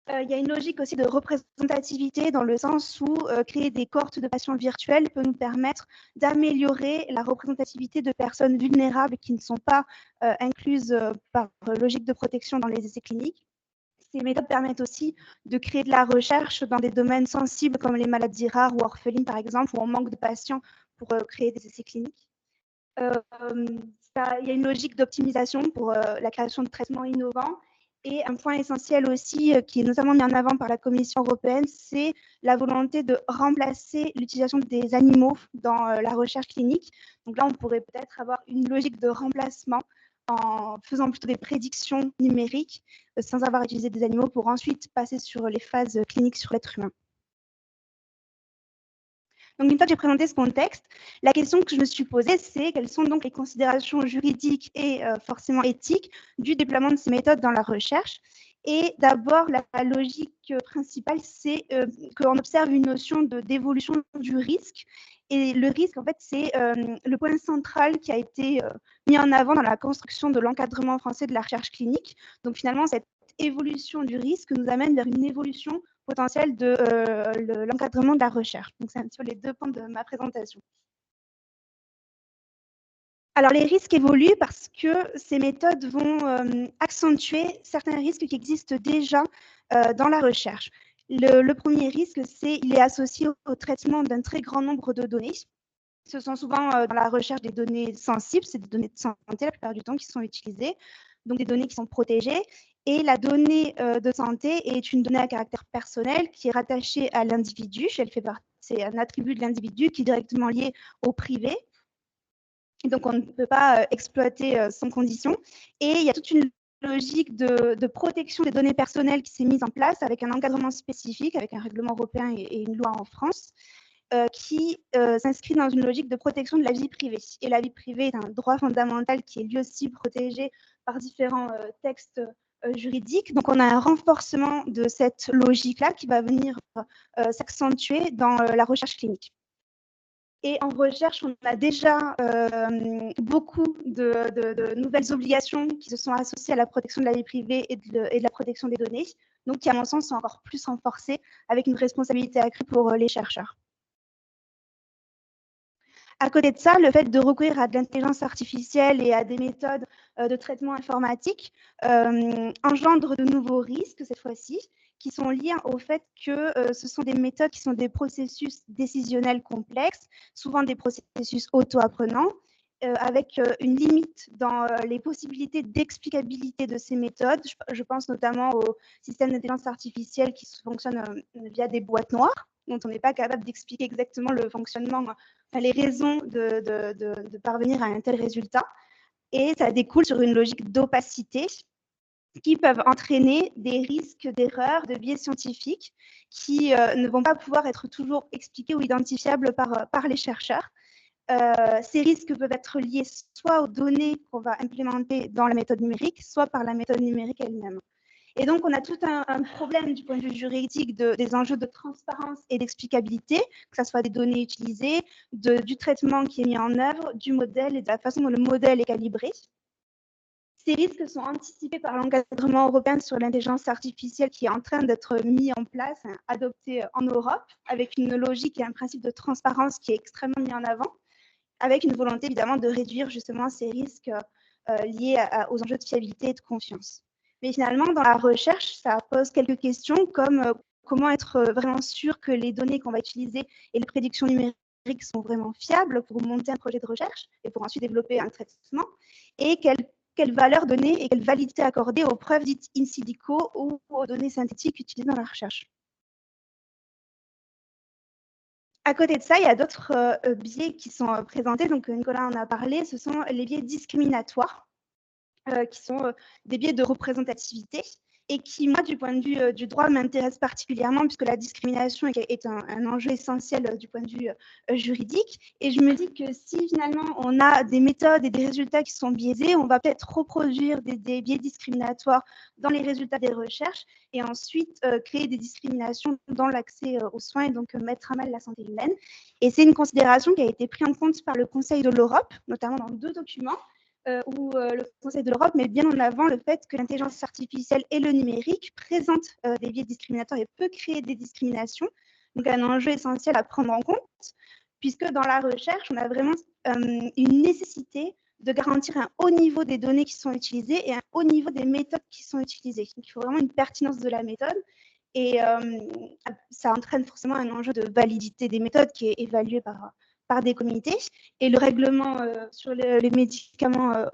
Il y a une logique aussi de représentativité dans le sens où créer des cohortes de patients virtuels peut nous permettre d'améliorer la représentativité de personnes vulnérables qui ne sont pas incluses par logique de protection dans les essais cliniques. Ces méthodes permettent aussi de créer de la recherche dans des domaines sensibles comme les maladies rares ou orphelines, par exemple, où on manque de patients pour créer des essais cliniques. Il y a une logique d'optimisation pour la création de traitements innovants. Et un point essentiel aussi, qui est notamment mis en avant par la Commission européenne, c'est la volonté de remplacer l'utilisation des animaux dans la recherche clinique. Donc là, on pourrait peut-être avoir une logique de remplacement en faisant plutôt des prédictions numériques sans avoir utilisé des animaux pour ensuite passer sur les phases cliniques sur l'être humain. Donc, une fois que j'ai présenté ce contexte, la question que je me suis posée, c'est quelles sont donc les considérations juridiques et forcément éthiques du déploiement de ces méthodes dans la recherche. Et d'abord, la logique principale, c'est qu'on observe une notion d'évolution du risque. Et le risque, en fait, c'est le point central qui a été mis en avant dans la construction de l'encadrement français de la recherche clinique. Donc, finalement, cette évolution du risque nous amène vers une évolution potentielle de l'encadrement de la recherche. Donc, c'est un petit peu les deux points de ma présentation. Alors, les risques évoluent parce que ces méthodes vont accentuer certains risques qui existent déjà dans la recherche. Le premier risque, c'est qu'il est associé au traitement d'un très grand nombre de données. Ce sont souvent dans la recherche des données sensibles, c'est des données de santé la plupart du temps qui sont utilisées, donc des données qui sont protégées. Et la donnée de santé est une donnée à caractère personnel qui est rattachée à l'individu. C'est un attribut de l'individu qui est directement lié au privé. Et donc, on ne peut pas exploiter sans condition. Et il y a toute une logique de protection des données personnelles qui s'est mise en place avec un encadrement spécifique, avec un règlement européen et une loi en France, qui s'inscrit dans une logique de protection de la vie privée. Et la vie privée est un droit fondamental qui est lui aussi protégé par différents textes juridiques. Donc, on a un renforcement de cette logique-là qui va venir s'accentuer dans la recherche clinique. Et en recherche, on a déjà beaucoup de nouvelles obligations qui se sont associées à la protection de la vie privée et de la protection des données, donc qui, à mon sens, sont encore plus renforcées avec une responsabilité accrue pour les chercheurs. À côté de ça, le fait de recourir à de l'intelligence artificielle et à des méthodes de traitement informatique engendre de nouveaux risques cette fois-ci, qui sont liés au fait que ce sont des méthodes qui sont des processus décisionnels complexes, souvent des processus auto-apprenants, avec une limite dans les possibilités d'explicabilité de ces méthodes. Je pense notamment au système d'intelligence artificielle qui fonctionne via des boîtes noires, dont on n'est pas capable d'expliquer exactement le fonctionnement, les raisons de parvenir à un tel résultat. Et ça découle sur une logique d'opacité qui peuvent entraîner des risques d'erreurs, de biais scientifiques qui ne vont pas pouvoir être toujours expliqués ou identifiables par les chercheurs. Ces risques peuvent être liés soit aux données qu'on va implémenter dans la méthode numérique, soit par la méthode numérique elle-même. Et donc, on a tout un problème du point de vue juridique des enjeux de transparence et d'explicabilité, que ce soit des données utilisées, du traitement qui est mis en œuvre, du modèle et de la façon dont le modèle est calibré. Ces risques sont anticipés par l'encadrement européen sur l'intelligence artificielle qui est en train d'être mis en place, adopté en Europe, avec une logique et un principe de transparence qui est extrêmement mis en avant, avec une volonté évidemment de réduire justement ces risques liés aux enjeux de fiabilité et de confiance. Mais finalement, dans la recherche, ça pose quelques questions comme comment être vraiment sûr que les données qu'on va utiliser et les prédictions numériques sont vraiment fiables pour monter un projet de recherche et pour ensuite développer un traitement, et quelle valeur donner et quelle validité accorder aux preuves dites in silico ou aux données synthétiques utilisées dans la recherche. À côté de ça, il y a d'autres biais qui sont présentés, donc Nicolas en a parlé, ce sont les biais discriminatoires, qui sont des biais de représentativité et qui, moi, du point de vue du droit, m'intéressent particulièrement puisque la discrimination est un enjeu essentiel du point de vue juridique. Et je me dis que si finalement on a des méthodes et des résultats qui sont biaisés, on va peut-être reproduire des biais discriminatoires dans les résultats des recherches et ensuite créer des discriminations dans l'accès aux soins et donc mettre à mal la santé humaine. Et c'est une considération qui a été prise en compte par le Conseil de l'Europe, notamment dans 2 documents, où le Conseil de l'Europe met bien en avant le fait que l'intelligence artificielle et le numérique présentent des biais discriminatoires et peut créer des discriminations. Donc, un enjeu essentiel à prendre en compte, puisque dans la recherche, on a vraiment une nécessité de garantir un haut niveau des données qui sont utilisées et un haut niveau des méthodes qui sont utilisées. Donc, il faut vraiment une pertinence de la méthode. Et ça entraîne forcément un enjeu de validité des méthodes qui est évalué par des comités. Et le règlement sur les médicaments,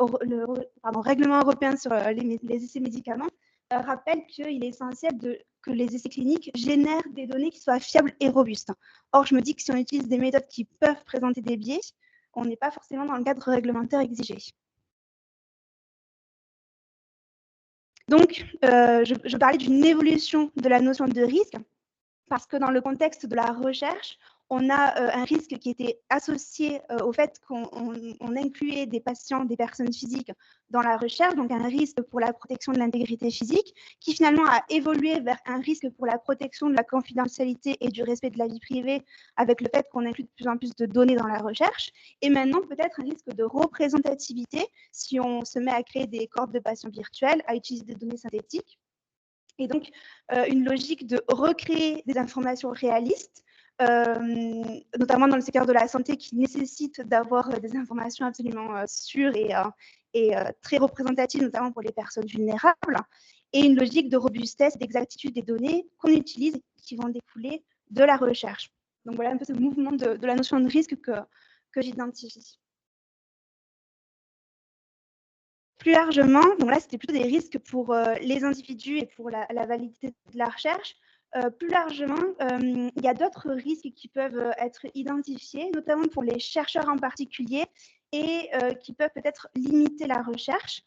règlement européen sur les essais médicaments rappelle qu'il est essentiel que les essais cliniques génèrent des données qui soient fiables et robustes. Or, je me dis que si on utilise des méthodes qui peuvent présenter des biais, on n'est pas forcément dans le cadre réglementaire exigé. Donc, je parlais d'une évolution de la notion de risque, parce que dans le contexte de la recherche, on a un risque qui était associé au fait qu'on incluait des patients, des personnes physiques dans la recherche, donc un risque pour la protection de l'intégrité physique, qui finalement a évolué vers un risque pour la protection de la confidentialité et du respect de la vie privée, avec le fait qu'on inclut de plus en plus de données dans la recherche, et maintenant peut-être un risque de représentativité, si on se met à créer des cohortes de patients virtuels, à utiliser des données synthétiques, et donc une logique de recréer des informations réalistes, notamment dans le secteur de la santé qui nécessite d'avoir des informations absolument sûres et très représentatives, notamment pour les personnes vulnérables, et une logique de robustesse, d'exactitude des données qu'on utilise et qui vont découler de la recherche. Donc voilà un peu ce mouvement de la notion de risque que j'identifie. Plus largement, donc là c'était plutôt des risques pour les individus et pour la validité de la recherche. Plus largement, il y a d'autres risques qui peuvent être identifiés, notamment pour les chercheurs en particulier, et qui peuvent peut-être limiter la recherche.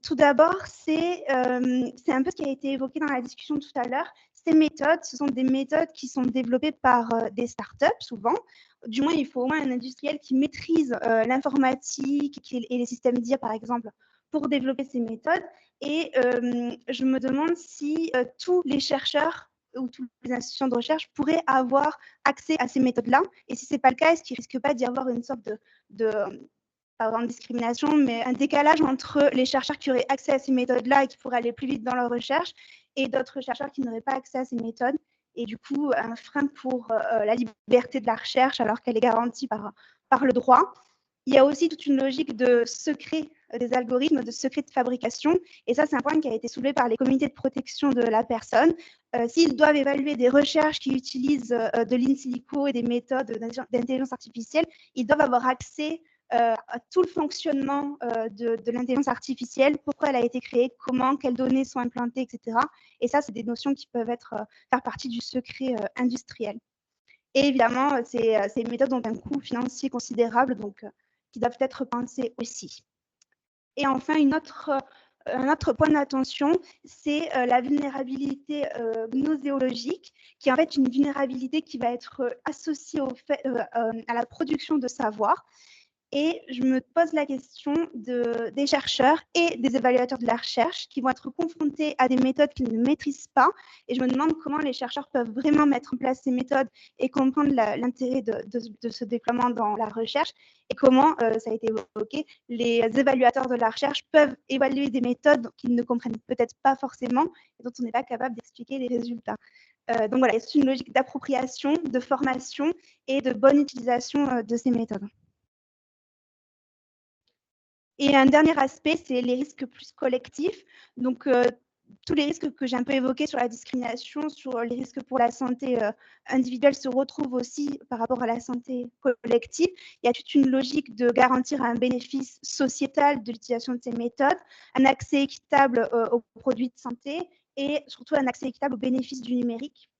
Tout d'abord, c'est un peu ce qui a été évoqué dans la discussion tout à l'heure. Ces méthodes, ce sont des méthodes qui sont développées par des startups souvent. Du moins, il faut au moins un industriel qui maîtrise l'informatique et les systèmes d'IA, par exemple, pour développer ces méthodes. Et je me demande si tous les chercheurs ou toutes les institutions de recherche pourraient avoir accès à ces méthodes-là. Et si ce n'est pas le cas, est-ce qu'il ne risque pas d'y avoir une sorte pas vraiment de discrimination, mais un décalage entre les chercheurs qui auraient accès à ces méthodes-là et qui pourraient aller plus vite dans leur recherche et d'autres chercheurs qui n'auraient pas accès à ces méthodes, et du coup un frein pour la liberté de la recherche alors qu'elle est garantie par le droit. Il y a aussi toute une logique de secret des algorithmes, de secret de fabrication, et ça c'est un point qui a été soulevé par les comités de protection de la personne. S'ils doivent évaluer des recherches qui utilisent de l'in silico et des méthodes d'intelligence artificielle, ils doivent avoir accès à tout le fonctionnement de l'intelligence artificielle, pourquoi elle a été créée, comment, quelles données sont implantées, etc. Et ça, c'est des notions qui peuvent faire partie du secret industriel. Et évidemment, ces méthodes ont un coût financier considérable, donc qui doivent être pensées aussi. Et enfin, un autre point d'attention, c'est la vulnérabilité gnoséologique, qui est en fait une vulnérabilité qui va être associée à la production de savoir. Et je me pose la question des chercheurs et des évaluateurs de la recherche qui vont être confrontés à des méthodes qu'ils ne maîtrisent pas. Et je me demande comment les chercheurs peuvent vraiment mettre en place ces méthodes et comprendre l'intérêt de ce déploiement dans la recherche et comment, ça a été évoqué, les évaluateurs de la recherche peuvent évaluer des méthodes qu'ils ne comprennent peut-être pas forcément et dont on n'est pas capable d'expliquer les résultats. Donc voilà, c'est une logique d'appropriation, de formation et de bonne utilisation de ces méthodes. Et un dernier aspect, c'est les risques plus collectifs. Donc, tous les risques que j'ai un peu évoqués sur la discrimination, sur les risques pour la santé individuelle se retrouvent aussi par rapport à la santé collective. Il y a toute une logique de garantir un bénéfice sociétal de l'utilisation de ces méthodes, un accès équitable aux produits de santé et surtout un accès équitable aux bénéfices du numérique.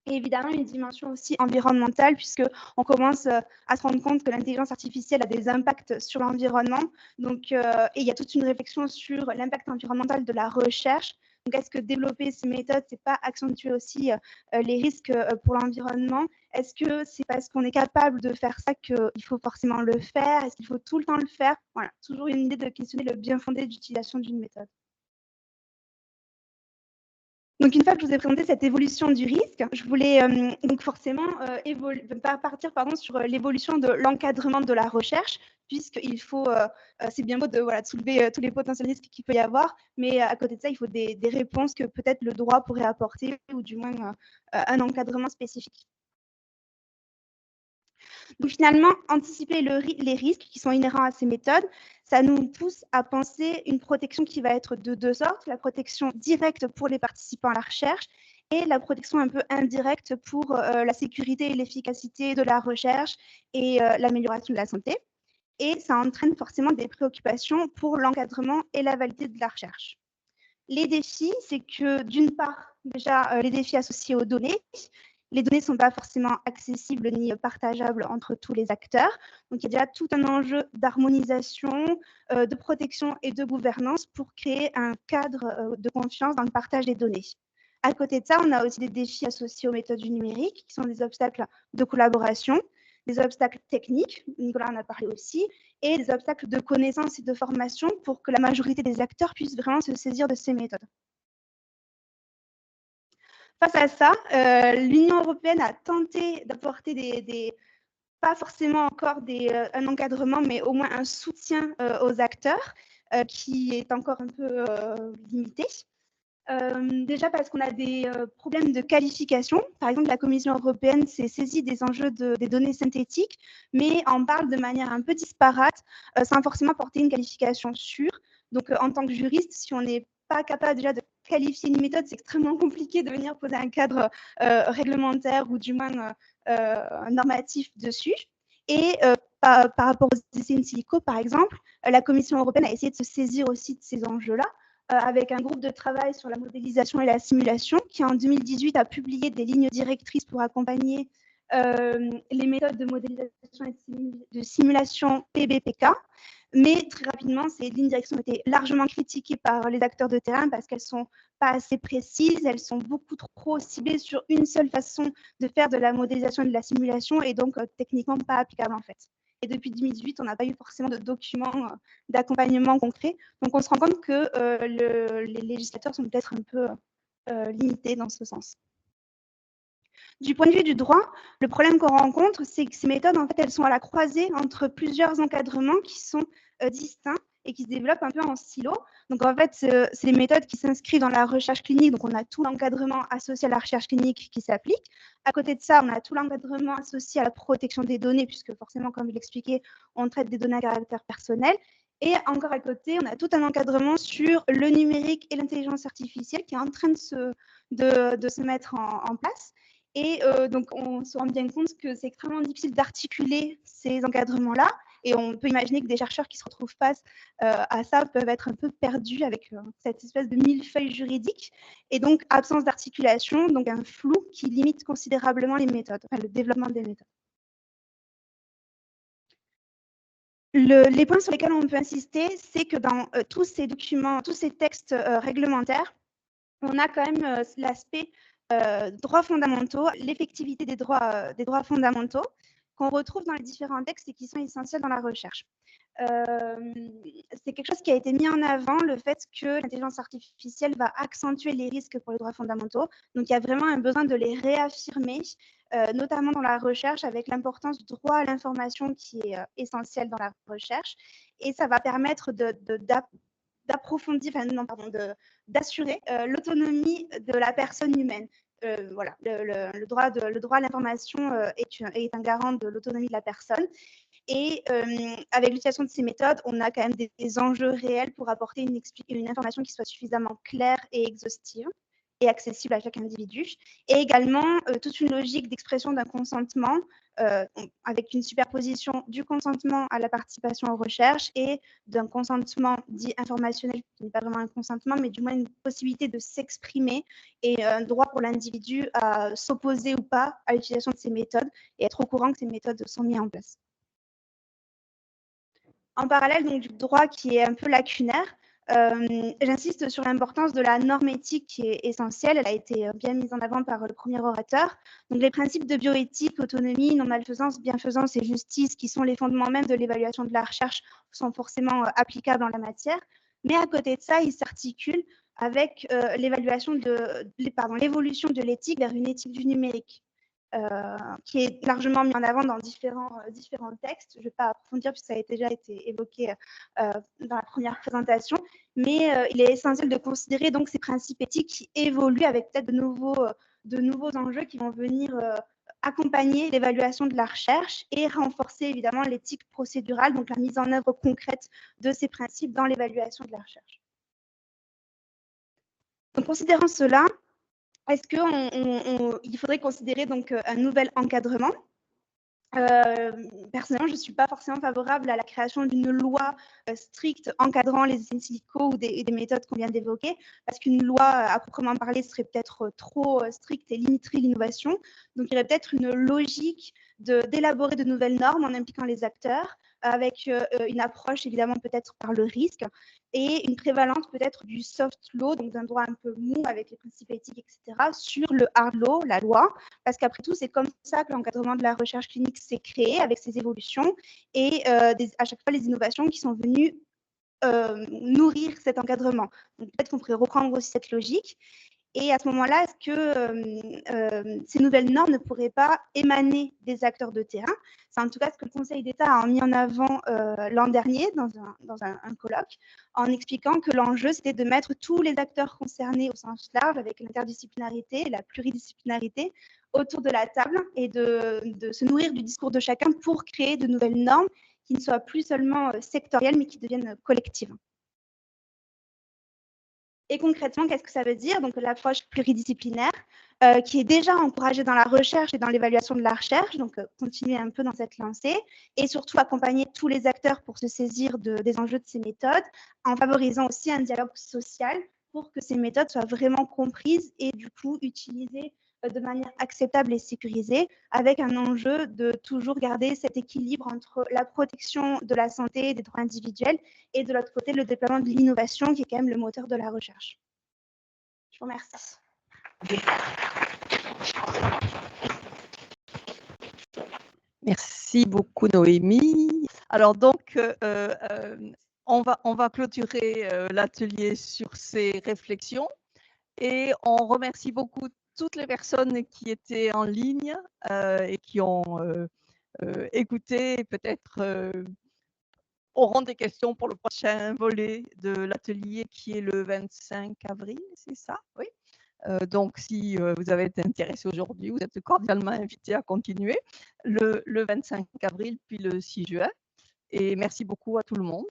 Et évidemment, une dimension aussi environnementale, puisqu'on commence à se rendre compte que l'intelligence artificielle a des impacts sur l'environnement. Donc, et il y a toute une réflexion sur l'impact environnemental de la recherche. Donc, est-ce que développer ces méthodes, ce n'est pas accentuer aussi les risques pour l'environnement? Est-ce que c'est parce qu'on est capable de faire ça qu'il faut forcément le faire? Est-ce qu'il faut tout le temps le faire? Voilà, toujours une idée de questionner le bien fondé d'utilisation d'une méthode. Donc, une fois que je vous ai présenté cette évolution du risque, je voulais donc forcément partir sur l'évolution de l'encadrement de la recherche, puisqu'il faut, c'est bien beau de soulever tous les potentiels risques qu'il peut y avoir, mais à côté de ça, il faut des réponses que peut-être le droit pourrait apporter, ou du moins un encadrement spécifique. Donc finalement, anticiper les risques qui sont inhérents à ces méthodes, ça nous pousse à penser une protection qui va être de deux sortes, la protection directe pour les participants à la recherche et la protection un peu indirecte pour la sécurité et l'efficacité de la recherche et l'amélioration de la santé. Et ça entraîne forcément des préoccupations pour l'encadrement et la validité de la recherche. Les défis, c'est que d'une part, déjà, les défis associés aux données. Les données ne sont pas forcément accessibles ni partageables entre tous les acteurs. Donc, il y a déjà tout un enjeu d'harmonisation, de protection et de gouvernance pour créer un cadre de confiance dans le partage des données. À côté de ça, on a aussi des défis associés aux méthodes du numérique, qui sont des obstacles de collaboration, des obstacles techniques, Nicolas en a parlé aussi, et des obstacles de connaissance et de formation pour que la majorité des acteurs puissent vraiment se saisir de ces méthodes. Face à ça, l'Union européenne a tenté d'apporter pas forcément encore un encadrement, mais au moins un soutien aux acteurs qui est encore un peu limité. Déjà parce qu'on a des problèmes de qualification. Par exemple, la Commission européenne s'est saisie des enjeux des données synthétiques, mais en parle de manière un peu disparate, sans forcément porter une qualification sûre. Donc, en tant que juriste, si on n'est pas capable déjà de qualifier une méthode, c'est extrêmement compliqué de venir poser un cadre réglementaire ou du moins normatif dessus. Et par rapport aux essais in silico, par exemple, la Commission européenne a essayé de se saisir aussi de ces enjeux-là, avec un groupe de travail sur la modélisation et la simulation qui, en 2018, a publié des lignes directrices pour accompagner les méthodes de modélisation et de simulation PBPK. Mais très rapidement, ces lignes directrices ont été largement critiquées par les acteurs de terrain parce qu'elles ne sont pas assez précises, elles sont beaucoup trop ciblées sur une seule façon de faire de la modélisation et de la simulation et donc techniquement pas applicables en fait. Et depuis 2018, on n'a pas eu forcément de documents d'accompagnement concret. Donc, on se rend compte que les législateurs sont peut-être un peu limités dans ce sens. Du point de vue du droit, le problème qu'on rencontre, c'est que ces méthodes, en fait, elles sont à la croisée entre plusieurs encadrements qui sont distincts et qui se développent un peu en silo. Donc, en fait, c'est des méthodes qui s'inscrivent dans la recherche clinique. Donc, on a tout l'encadrement associé à la recherche clinique qui s'applique. À côté de ça, on a tout l'encadrement associé à la protection des données, puisque forcément, comme je l'expliquais, on traite des données à caractère personnel. Et encore à côté, on a tout un encadrement sur le numérique et l'intelligence artificielle qui est en train de se mettre en place. Et donc, on se rend bien compte que c'est extrêmement difficile d'articuler ces encadrements-là. Et on peut imaginer que des chercheurs qui se retrouvent face à ça peuvent être un peu perdus avec cette espèce de millefeuille juridique. Et donc, absence d'articulation, donc un flou qui limite considérablement les méthodes, enfin, le développement des méthodes. Les points sur lesquels on peut insister, c'est que dans tous ces documents, tous ces textes réglementaires, on a quand même l'aspect droits fondamentaux, l'effectivité des droits fondamentaux. qu'on retrouve dans les différents textes et qui sont essentiels dans la recherche. C'est quelque chose qui a été mis en avant, le fait que l'intelligence artificielle va accentuer les risques pour les droits fondamentaux. Donc, il y a vraiment un besoin de les réaffirmer, notamment dans la recherche, avec l'importance du droit à l'information qui est essentielle dans la recherche. Et ça va permettre d'approfondir, enfin non, pardon, d'assurer l'autonomie de la personne humaine. Voilà, le droit à l'information est un garant de l'autonomie de la personne. Et avec l'utilisation de ces méthodes, on a quand même des enjeux réels pour apporter une information qui soit suffisamment claire et exhaustive et accessible à chaque individu. Et également, toute une logique d'expression d'un consentement avec une superposition du consentement à la participation aux recherches et d'un consentement dit informationnel, qui n'est pas vraiment un consentement, mais du moins une possibilité de s'exprimer et un droit pour l'individu à s'opposer ou pas à l'utilisation de ces méthodes et être au courant que ces méthodes sont mises en place. En parallèle donc, du droit qui est un peu lacunaire, j'insiste sur l'importance de la norme éthique qui est essentielle. Elle a été bien mise en avant par le premier orateur. Donc, les principes de bioéthique, autonomie, non-malfaisance, bienfaisance et justice, qui sont les fondements même de l'évaluation de la recherche, sont forcément applicables en la matière. Mais à côté de ça, ils s'articulent avec l'évolution de l'éthique vers une éthique du numérique. Qui est largement mis en avant dans différents textes. Je ne vais pas approfondir puisque ça a déjà été évoqué dans la première présentation, mais il est essentiel de considérer donc ces principes éthiques qui évoluent avec peut-être de nouveaux enjeux qui vont venir accompagner l'évaluation de la recherche et renforcer évidemment l'éthique procédurale, donc la mise en œuvre concrète de ces principes dans l'évaluation de la recherche. Donc, considérant cela, est-ce qu'il faudrait considérer donc un nouvel encadrement? Personnellement, je ne suis pas forcément favorable à la création d'une loi stricte encadrant les in silico ou des méthodes qu'on vient d'évoquer, parce qu'une loi à proprement parler serait peut-être trop stricte et limiterait l'innovation. Donc, il y aurait peut-être une logique d'élaborer de nouvelles normes en impliquant les acteurs, avec une approche évidemment peut-être par le risque et une prévalence peut-être du soft law, donc d'un droit un peu mou avec les principes éthiques, etc., sur le hard law, la loi, parce qu'après tout, c'est comme ça que l'encadrement de la recherche clinique s'est créé avec ses évolutions et à chaque fois les innovations qui sont venues nourrir cet encadrement. Donc peut-être qu'on pourrait reprendre aussi cette logique. Et à ce moment-là, est-ce que ces nouvelles normes ne pourraient pas émaner des acteurs de terrain? C'est en tout cas ce que le Conseil d'État a mis en avant l'an dernier dans un colloque, en expliquant que l'enjeu, c'était de mettre tous les acteurs concernés au sens large, avec l'interdisciplinarité et la pluridisciplinarité, autour de la table et de se nourrir du discours de chacun pour créer de nouvelles normes qui ne soient plus seulement sectorielles, mais qui deviennent collectives. Et concrètement, qu'est-ce que ça veut dire? Donc, l'approche pluridisciplinaire qui est déjà encouragée dans la recherche et dans l'évaluation de la recherche, donc continuer un peu dans cette lancée et surtout accompagner tous les acteurs pour se saisir des enjeux de ces méthodes en favorisant aussi un dialogue social pour que ces méthodes soient vraiment comprises et du coup utilisées de manière acceptable et sécurisée, avec un enjeu de toujours garder cet équilibre entre la protection de la santé et des droits individuels et de l'autre côté, le déploiement de l'innovation qui est quand même le moteur de la recherche. Je vous remercie. Merci beaucoup, Noémie. Alors donc, on va clôturer l'atelier sur ces réflexions et on remercie beaucoup toutes les personnes qui étaient en ligne et qui ont écouté, peut-être auront des questions pour le prochain volet de l'atelier qui est le 25 avril, c'est ça? Oui. Donc, si vous avez été intéressé aujourd'hui, vous êtes cordialement invité à continuer le 25 avril puis le 6 juin. Et merci beaucoup à tout le monde.